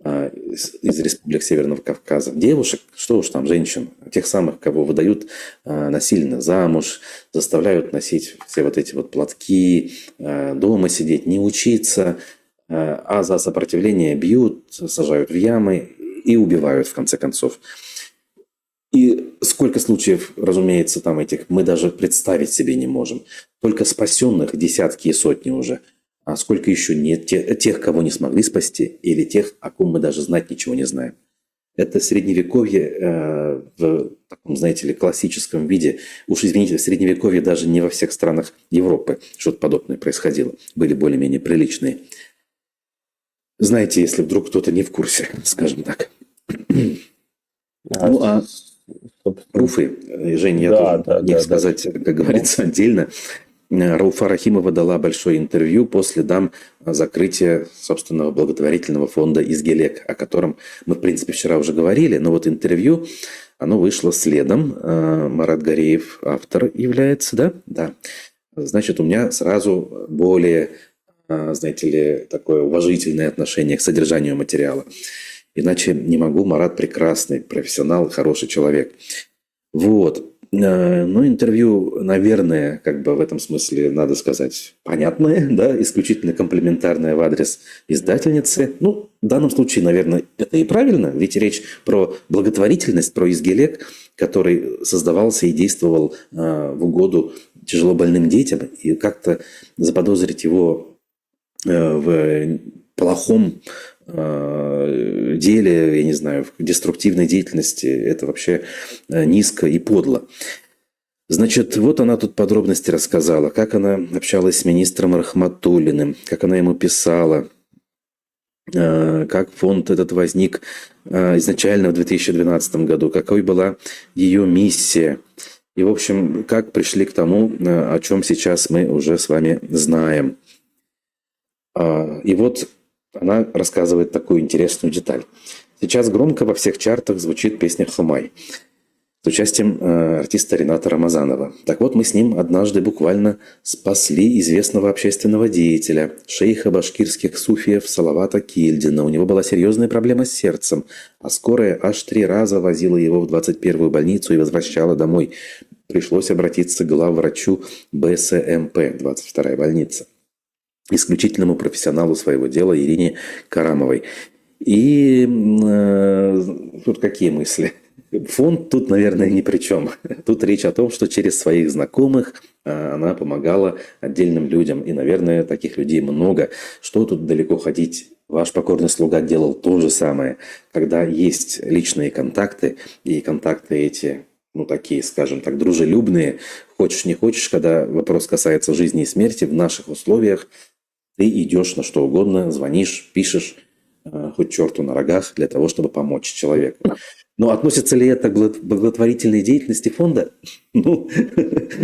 из республик Северного Кавказа. Девушек, что уж там, женщин, тех самых, кого выдают насильно замуж, заставляют носить все вот эти вот платки, дома сидеть, не учиться, а за сопротивление бьют, сажают в ямы и убивают, в конце концов. И сколько случаев, разумеется, там этих мы даже представить себе не можем. Только спасенных десятки и сотни уже. А сколько еще нет тех, кого не смогли спасти, или тех, о ком мы даже знать ничего не знаем. Это средневековье в таком, знаете ли, классическом виде. Уж извините, в средневековье даже не во всех странах Европы что-то подобное происходило. Были более-менее приличные. Знаете, если вдруг кто-то не в курсе, скажем так. Ну, а Руфы, Жень, я должен о них сказать, как говорится, отдельно. Рауфа Рахимова дала большое интервью по следам закрытия собственного благотворительного фонда «Изгелек», о котором мы, в принципе, вчера уже говорили, но вот интервью, оно вышло следом. Марат Гореев автор является, да? Да. Значит, у меня сразу более, знаете ли, такое уважительное отношение к содержанию материала. Иначе не могу. Марат прекрасный, профессионал, хороший человек. Вот. Ну, интервью, наверное, как бы в этом смысле, надо сказать, понятное, да, исключительно комплиментарное в адрес издательницы. Ну, в данном случае, наверное, это и правильно, ведь речь про благотворительность, про Изгелек, который создавался и действовал в угоду тяжело больным детям, и как-то заподозрить его в плохом деле, я не знаю, в деструктивной деятельности, это вообще низко и подло. Значит, вот она тут подробности рассказала, как она общалась с министром Рахматуллиным, как она ему писала, как фонд этот возник изначально в 2012 году, какой была ее миссия. И, в общем, как пришли к тому, о чем сейчас мы уже с вами знаем. И вот она рассказывает такую интересную деталь. Сейчас громко во всех чартах звучит песня «Хумай» с участием артиста Рената Рамазанова. Так вот, мы с ним однажды буквально спасли известного общественного деятеля, шейха башкирских суфиев Салавата Кильдина. У него была серьезная проблема с сердцем, а скорая аж 3 раза возила его в 21-ю больницу и возвращала домой. Пришлось обратиться к главврачу БСМП, 22-я больница, исключительному профессионалу своего дела Ирине Карамовой. И тут какие мысли? Фонд тут, наверное, ни при чем. Тут речь о том, что через своих знакомых она помогала отдельным людям. И, наверное, таких людей много. Что тут далеко ходить? Ваш покорный слуга делал то же самое. Когда есть личные контакты, и контакты эти, ну, такие, скажем так, дружелюбные, хочешь не хочешь, когда вопрос касается жизни и смерти, в наших условиях ты идешь на что угодно, звонишь, пишешь, хоть черту на рогах, для того, чтобы помочь человеку. Но относится ли это к благотворительной деятельности фонда? Ну,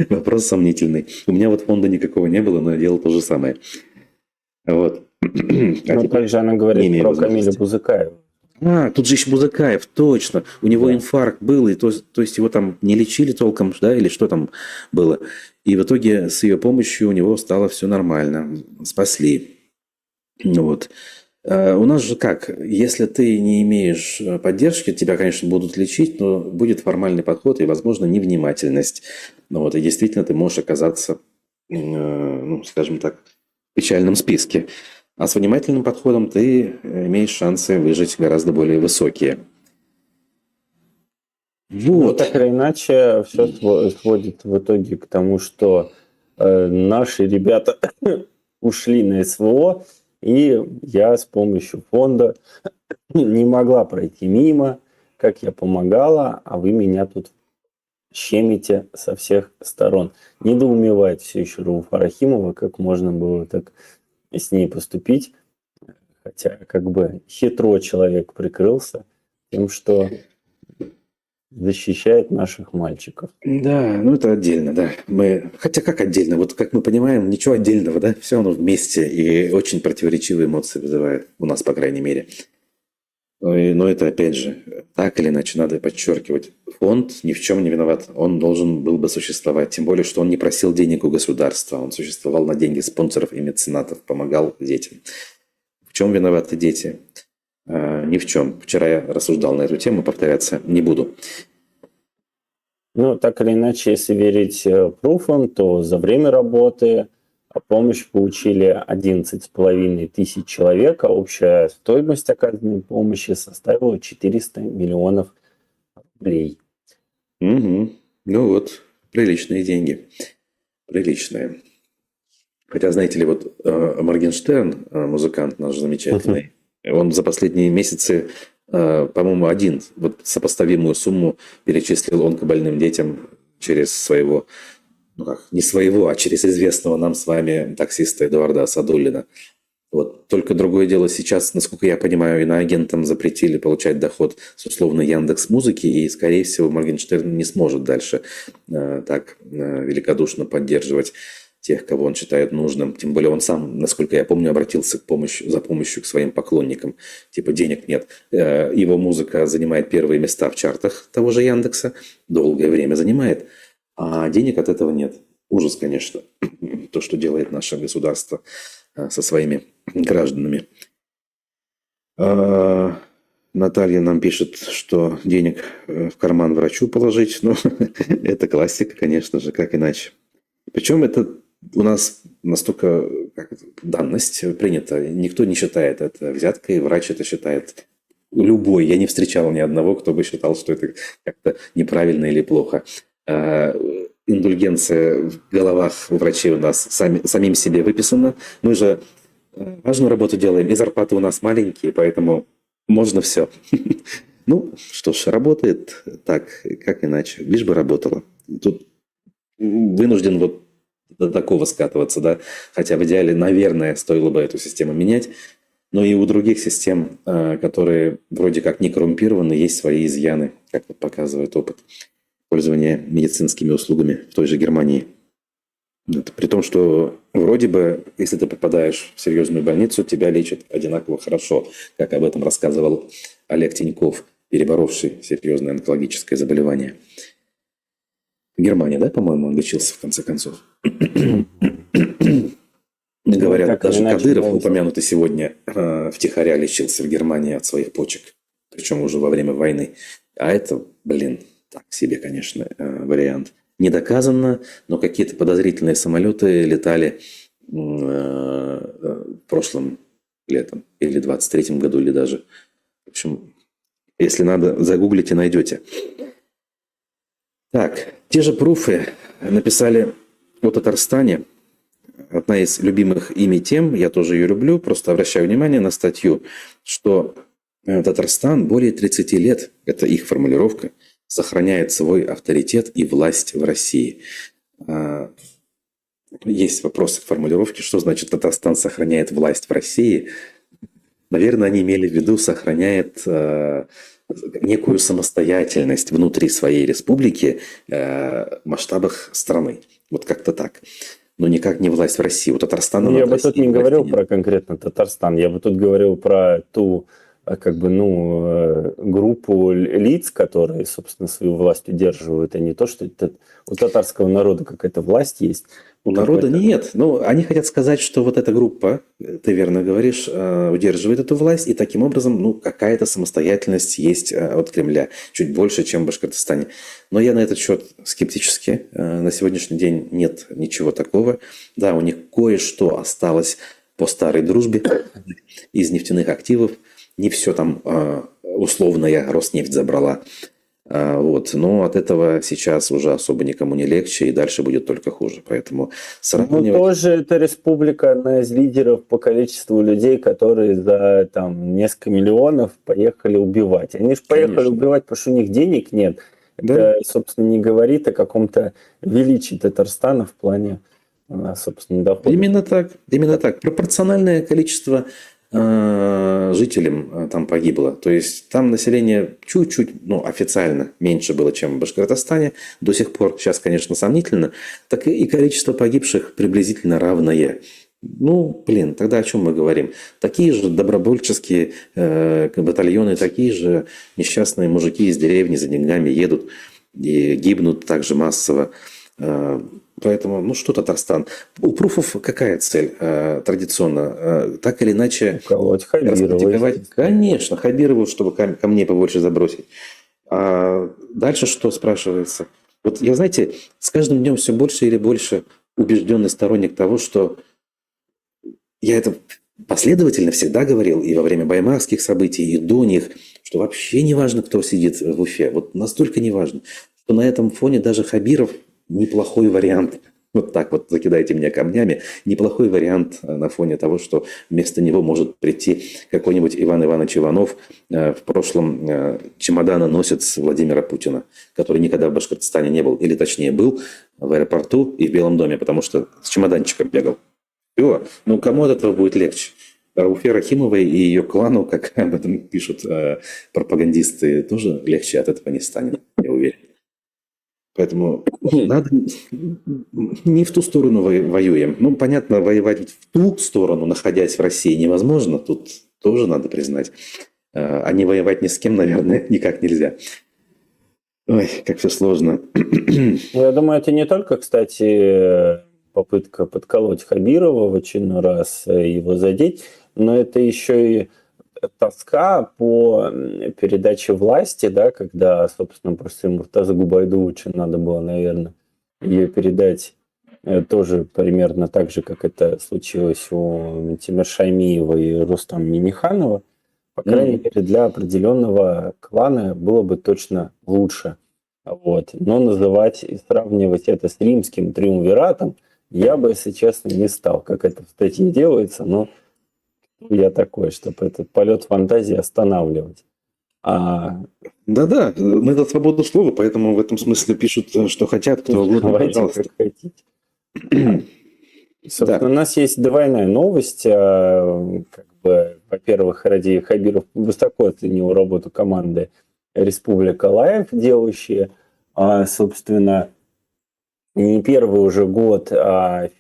вопрос сомнительный. У меня вот фонда никакого не было, но я делал то же самое. Вот. Ну, как же она говорит про Камиля Бузыкаева? Тут же еще Бузыкаев, точно. У него инфаркт был, и то есть его там не лечили толком, да, или что там было. И в итоге с ее помощью у него стало все нормально. Спасли. Вот. У нас же как? Если ты не имеешь поддержки, тебя, конечно, будут лечить, но будет формальный подход и, возможно, невнимательность. Вот. И действительно ты можешь оказаться, ну, скажем так, в печальном списке. А с внимательным подходом ты имеешь шансы выжить гораздо более высокие. Вот. Ну, так или иначе, все сводит в итоге к тому, что наши ребята ушли на СВО, и я с помощью фонда не могла пройти мимо, как я помогала, а вы меня тут щемите со всех сторон. Недоумевает все еще Рауфа Рахимова, как можно было так с ней поступить. Хотя как бы хитро человек прикрылся тем, что защищает наших мальчиков. Да, ну это отдельно, да. Хотя как отдельно? Вот как мы понимаем, ничего отдельного, да? Все оно вместе и очень противоречивые эмоции вызывает. У нас, по крайней мере. Но это, опять же, так или иначе, надо подчеркивать. Фонд ни в чем не виноват. Он должен был бы существовать. Тем более, что он не просил денег у государства. Он существовал на деньги спонсоров и меценатов. Помогал детям. В чем виноваты дети? Ни в чем. Вчера я рассуждал на эту тему, повторяться не буду. Ну, так или иначе, если верить пруфам, то за время работы помощь получили 11,5 тысяч человек, а общая стоимость оказанной помощи составила 400 миллионов рублей. Угу. Ну вот, приличные деньги. Приличные. Хотя, знаете ли, вот Моргенштерн, музыкант наш замечательный, он за последние месяцы, по-моему, один вот сопоставимую сумму перечислил онкобольным детям через своего, ну как, не своего, а через известного нам с вами таксиста Эдуарда Асадуллина. Вот. Только другое дело сейчас, насколько я понимаю, иноагентам запретили получать доход с условной Яндекс.Музыки, и, скорее всего, Моргенштерн не сможет дальше так великодушно поддерживать тех, кого он считает нужным. Тем более он сам, насколько я помню, обратился за помощью к своим поклонникам. Типа денег нет. Его музыка занимает первые места в чартах того же Яндекса. Долгое время занимает. А денег от этого нет. Ужас, конечно. То, что делает наше государство со своими гражданами. Наталья нам пишет, что денег в карман врачу положить. Ну, это классика, конечно же, как иначе. Причем это у нас настолько данность принята. Никто не считает это взяткой. Врач это считает любой. Я не встречал ни одного, кто бы считал, что это как-то неправильно или плохо. Индульгенция в головах у врачей у нас самим себе выписана. Мы же важную работу делаем, и зарплаты у нас маленькие, поэтому можно все. Ну, что ж, работает так, как иначе. Лишь бы работало. Тут вынужден вот до такого скатываться, да. Хотя в идеале, наверное, стоило бы эту систему менять. Но и у других систем, которые вроде как не коррумпированы, есть свои изъяны, как вот показывает опыт пользования медицинскими услугами в той же Германии. Это при том, что вроде бы, если ты попадаешь в серьезную больницу, тебя лечат одинаково хорошо, как об этом рассказывал Олег Тиньков, переборовший серьезное онкологическое заболевание. В Германии, да, по-моему, он лечился в конце концов? Говорят, даже Кадыров, упомянутый сегодня, втихаря лечился в Германии от своих почек. Причем уже во время войны. А это, так себе, конечно, вариант. Не доказано, но какие-то подозрительные самолеты летали прошлым летом. Или в 23-м году, или даже. В общем, если надо, загуглите, найдете. Так, те же пруфы написали о Татарстане. Одна из любимых ими тем, я тоже ее люблю, просто обращаю внимание на статью, что Татарстан более 30 лет, это их формулировка, сохраняет свой авторитет и власть в России. Есть вопросы к формулировке, что значит Татарстан сохраняет власть в России. Наверное, они имели в виду, сохраняет некую самостоятельность внутри своей республики в масштабах страны. Вот как-то так. Но никак не власть в России. У Татарстана я бы тут не говорил про конкретно Татарстан. Я бы тут говорил про ту группу лиц, которые, собственно, свою власть удерживают, а не то, что у татарского народа какая-то власть есть. У народа нет. Ну, они хотят сказать, что вот эта группа, ты верно говоришь, удерживает эту власть, и таким образом, какая-то самостоятельность есть от Кремля, чуть больше, чем в Башкортостане. Но я на этот счет скептически. На сегодняшний день нет ничего такого. Да, у них кое-что осталось по старой дружбе из нефтяных активов. Не все там условная Роснефть забрала. Но от этого сейчас уже особо никому не легче, и дальше будет только хуже. Поэтому сравнивать... тоже это республика, одна из лидеров по количеству людей, которые за несколько миллионов поехали убивать. Они же поехали убивать, потому что у них денег нет. Да? Это, собственно, не говорит о каком-то величии Татарстана в плане, собственно, дохода. Именно так. Пропорциональное количество жителям там погибло. То есть там население чуть-чуть, официально меньше было, чем в Башкортостане. До сих пор, сейчас, конечно, сомнительно. Так и количество погибших приблизительно равное. Тогда о чем мы говорим? Такие же добровольческие батальоны, такие же несчастные мужики из деревни за деньгами едут и гибнут также массово. Поэтому, что Татарстан? У пруфов какая цель традиционно? Так или иначе Уколоть Хабирова. раскритиковать. Конечно, Хабирову, чтобы камней побольше забросить. А дальше что спрашивается? Вот я, знаете, с каждым днем все больше или больше убежденный сторонник того, что я это последовательно всегда говорил и во время баймакских событий, и до них, что вообще не важно, кто сидит в Уфе. Вот настолько не важно, что на этом фоне даже Хабиров неплохой вариант. Вот так вот закидайте меня камнями. Неплохой вариант на фоне того, что вместо него может прийти какой-нибудь Иван Иванович Иванов, в прошлом чемоданоносец Владимира Путина, который никогда в Башкортостане не был, или точнее был в аэропорту и в Белом доме, потому что с чемоданчиком бегал. Все. Кому от этого будет легче? Уфе Рахимовой и ее клану, как об этом пишут пропагандисты, тоже легче от этого не станет, я уверен. Поэтому надо не в ту сторону воюем. Понятно, воевать в ту сторону, находясь в России, невозможно. Тут тоже надо признать. А не воевать ни с кем, наверное, никак нельзя. Ой, как все сложно. Я думаю, это не только, кстати, попытка подколоть Хабирова в очередной раз, его задеть, но это еще и тоска по передаче власти, да, когда, собственно, просто Муртаза Губайдуловичу надо было, наверное, ее передать тоже примерно так же, как это случилось у Тимиршаймиева и Рустама Минниханова. По крайней мере, для определенного клана было бы точно лучше. Вот. Но называть и сравнивать это с римским триумвиратом я бы, если честно, не стал, как это в статье делается, но я такой, чтобы этот полет фантазии останавливать. Да-да, мы за свободу слова, поэтому в этом смысле пишут, что хотят, кто угодно, пожалуйста. Как хотите. Собственно, у нас есть двойная новость. Во-первых, Ради Хабиров высоко оценил работу команды Республика Лайв, делающие, собственно, не первый уже год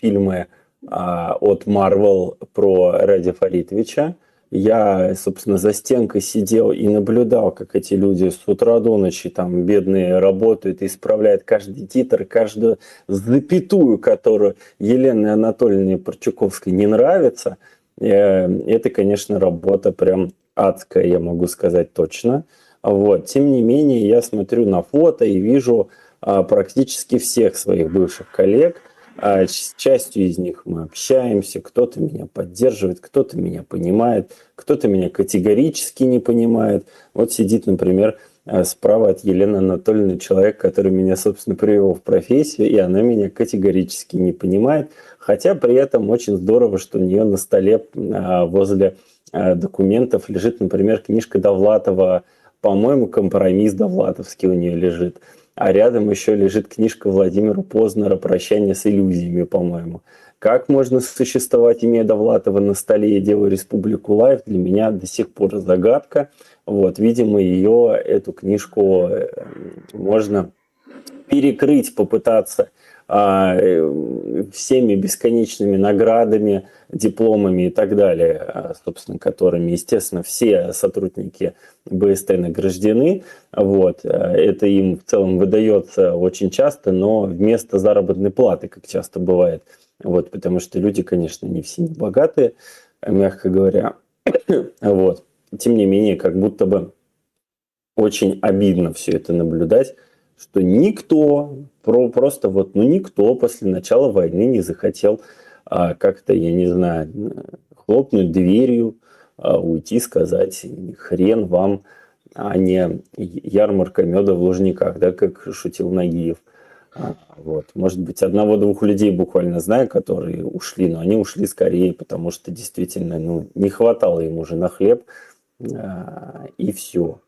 фильмы от Marvel про Ради Фаритовича. Я, собственно, за стенкой сидел и наблюдал, как эти люди с утра до ночи там бедные работают и исправляют каждый титр, каждую запятую, которую Елене Анатольевне Парчуковской не нравится. Это, конечно, работа прям адская, я могу сказать точно. Вот. Тем не менее, я смотрю на фото и вижу практически всех своих бывших коллег. С частью из них мы общаемся, кто-то меня поддерживает, кто-то меня понимает, кто-то меня категорически не понимает. Вот сидит, например, справа от Елены Анатольевны человек, который меня, собственно, привел в профессию, и она меня категорически не понимает, хотя при этом очень здорово, что у нее на столе возле документов лежит, например, книжка Довлатова, по-моему, «Компромисс» Довлатовский у нее лежит. А рядом еще лежит книжка Владимира Познера «Прощание с иллюзиями», по-моему. Как можно существовать, имея Довлатова на столе и делая Республику Лайв, для меня до сих пор загадка. Вот, видимо, эту книжку можно перекрыть, попытаться всеми бесконечными наградами, дипломами и так далее, собственно, которыми, естественно, все сотрудники БСТ награждены. Вот. Это им в целом выдается очень часто, но вместо заработной платы, как часто бывает. Вот, потому что люди, конечно, не все богатые, мягко говоря. Вот. Тем не менее, как будто бы очень обидно все это наблюдать, что никто, просто никто после начала войны не захотел как-то, я не знаю, хлопнуть дверью, уйти, сказать: хрен вам, а не ярмарка меда в Лужниках, да, как шутил Нагиев. Вот. Может быть, одного-двух людей буквально знаю, которые ушли, но они ушли скорее, потому что действительно не хватало им уже на хлеб, и все.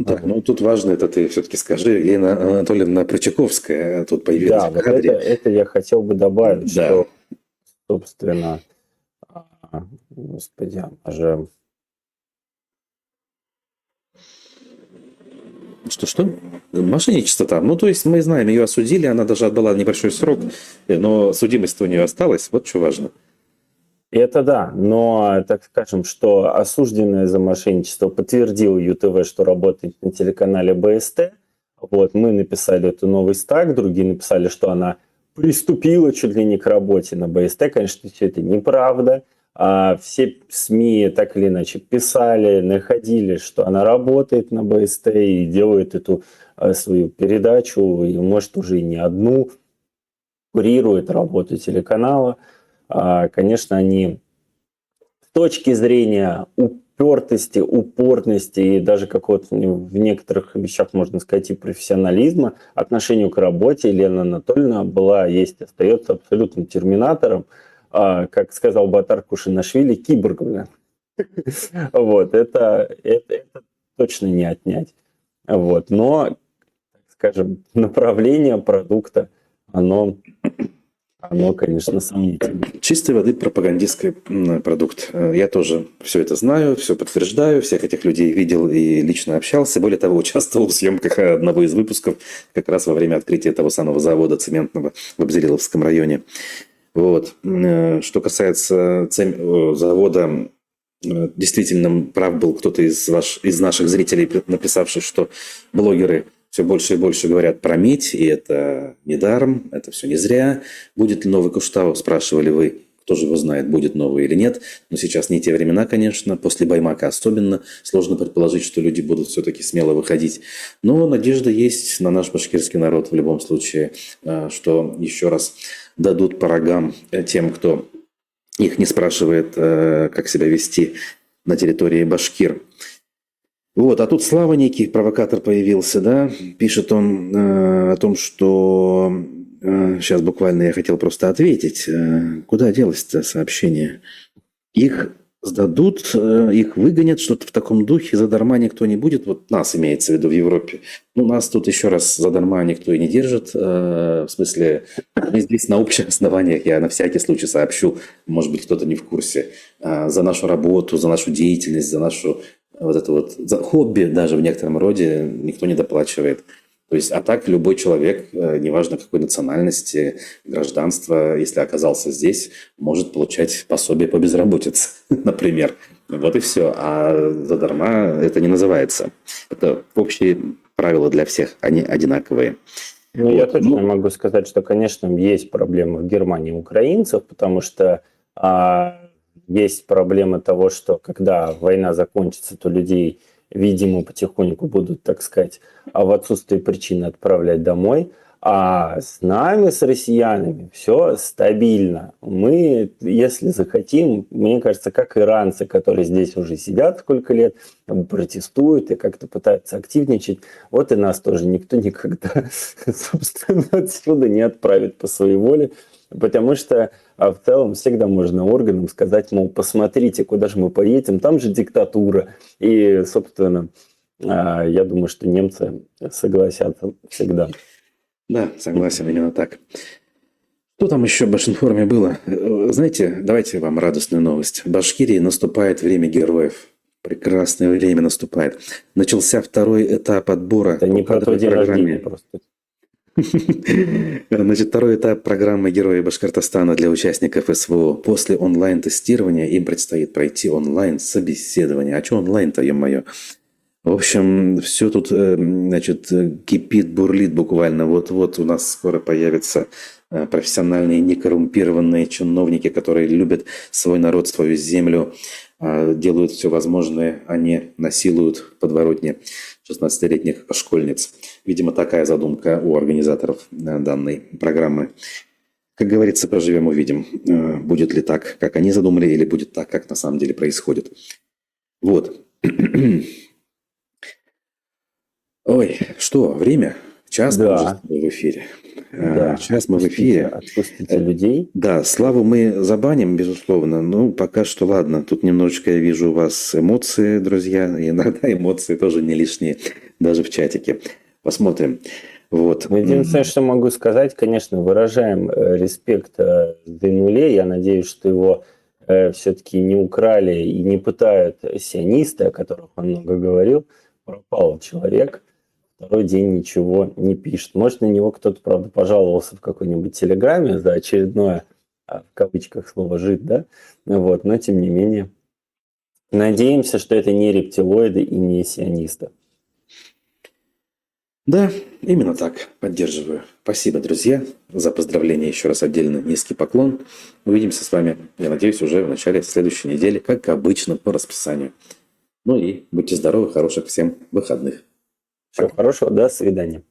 Так, тут важно, это ты все-таки скажи, Елена Анатольевна Прочаковская тут появилась в кадре. Это я хотел бы добавить, Да. что, собственно, Господи, она же... Что? Мошенничество там. Ну, то есть мы знаем, ее осудили, она даже отбыла небольшой срок, но судимость у нее осталась. Вот что важно. Это да, но, так скажем, что осужденная за мошенничество подтвердил ЮТВ, что работает на телеканале БСТ. Вот, мы написали это новый стак, другие написали, что она приступила чуть ли не к работе на БСТ. Конечно, все это неправда. Все СМИ так или иначе писали, находили, что она работает на БСТ и делает эту свою передачу, и может уже и не одну, курирует работу телеканала. Конечно, они с точки зрения упертости, упорности и даже какого-то в некоторых вещах, можно сказать, и профессионализма отношению к работе Елена Анатольевна была, есть, остается абсолютным терминатором. Как сказал Батар Кушанашвили, киборгом. Вот, это точно не отнять. Вот, но, так скажем, направление продукта, оно, конечно, сомнительное. Чистой воды пропагандистский продукт. Я тоже все это знаю, все подтверждаю, всех этих людей видел и лично общался. Более того, участвовал в съемках одного из выпусков как раз во время открытия того самого завода цементного в Абзелиловском районе. Вот. Что касается завода, действительно прав был кто-то из наших зрителей, написавший, что блогеры все больше и больше говорят про медь, и это недаром, это все не зря. Будет ли новый Куштау, спрашивали вы. Кто же его знает, будет новый или нет. Но сейчас не те времена, конечно. После Баймака особенно сложно предположить, что люди будут все-таки смело выходить. Но надежда есть на наш башкирский народ в любом случае, что еще раз дадут по рогам тем, кто их не спрашивает, как себя вести на территории Башкир. Вот, а тут Слава некий, провокатор появился, да, пишет он о том, что... Сейчас буквально я хотел просто ответить. Куда делось-то сообщение? Их сдадут, их выгонят, что-то в таком духе, задарма никто не будет. Вот нас имеется в виду в Европе. Ну, нас тут еще раз задарма никто и не держит. В смысле, мы здесь на общих основаниях, я на всякий случай сообщу, может быть, кто-то не в курсе, за нашу работу, за нашу деятельность, за нашу вот это вот за хобби даже в некотором роде никто не доплачивает. То есть, а так любой человек, неважно какой национальности, гражданства, если оказался здесь, может получать пособие по безработице, например. Вот и все. А задарма это не называется. Это общие правила для всех, они одинаковые. Ну, я точно могу сказать, что, конечно, есть проблемы в Германии украинцев, потому что есть проблема того, что когда война закончится, то людей, видимо, потихоньку будут, так сказать, в отсутствие причины отправлять домой. А с нами, с россиянами, все стабильно. Мы, если захотим, мне кажется, как иранцы, которые здесь уже сидят сколько лет, протестуют и как-то пытаются активничать, вот и нас тоже никто никогда, собственно, отсюда не отправит по своей воле, потому что в целом всегда можно органам сказать, мол, посмотрите, куда же мы поедем, там же диктатура. И, собственно, я думаю, что немцы согласятся всегда. Да, согласен, именно так. Что там еще в Башинформе было? Знаете, давайте вам радостную новость. В Башкирии наступает время героев. Прекрасное время наступает. Начался второй этап отбора. Это не про то день рождения просто. Значит, второй этап программы «Герои Башкортостана» для участников СВО. После онлайн-тестирования им предстоит пройти онлайн-собеседование. А что онлайн-то, ё-моё? В общем, все тут, значит, кипит, бурлит буквально. Вот-вот у нас скоро появятся профессиональные, некоррумпированные чиновники, которые любят свой народ, свою землю, делают все возможное, они насилуют в подворотне 16-летних школьниц. Видимо, такая задумка у организаторов данной программы. Как говорится, поживем, увидим, будет ли так, как они задумали, или будет так, как на самом деле происходит. Вот. Ой, что, время? Час да. Мы в эфире. Да. Час мы в эфире. Отпустите людей. Да, Славу мы забаним, безусловно. Ну, пока что ладно. Тут немножечко я вижу у вас эмоции, друзья. И иногда эмоции тоже не лишние, даже в чатике. Посмотрим. Вот. Единственное, что могу сказать, конечно, выражаем респект Зайнуле. Я надеюсь, что его все-таки не украли и не пытают сионисты, о которых он много говорил, пропал человек, второй день ничего не пишет. Может, на него кто-то, правда, пожаловался в какой-нибудь телеграме за очередное, в кавычках, слово «жид», да? Вот, но тем не менее, надеемся, что это не рептилоиды и не сионисты. Да, именно так, поддерживаю. Спасибо, друзья, за поздравления. Еще раз отдельно низкий поклон. Увидимся с вами, я надеюсь, уже в начале следующей недели, как обычно, по расписанию. Ну и будьте здоровы, хороших всем выходных. Всего хорошего, до свидания.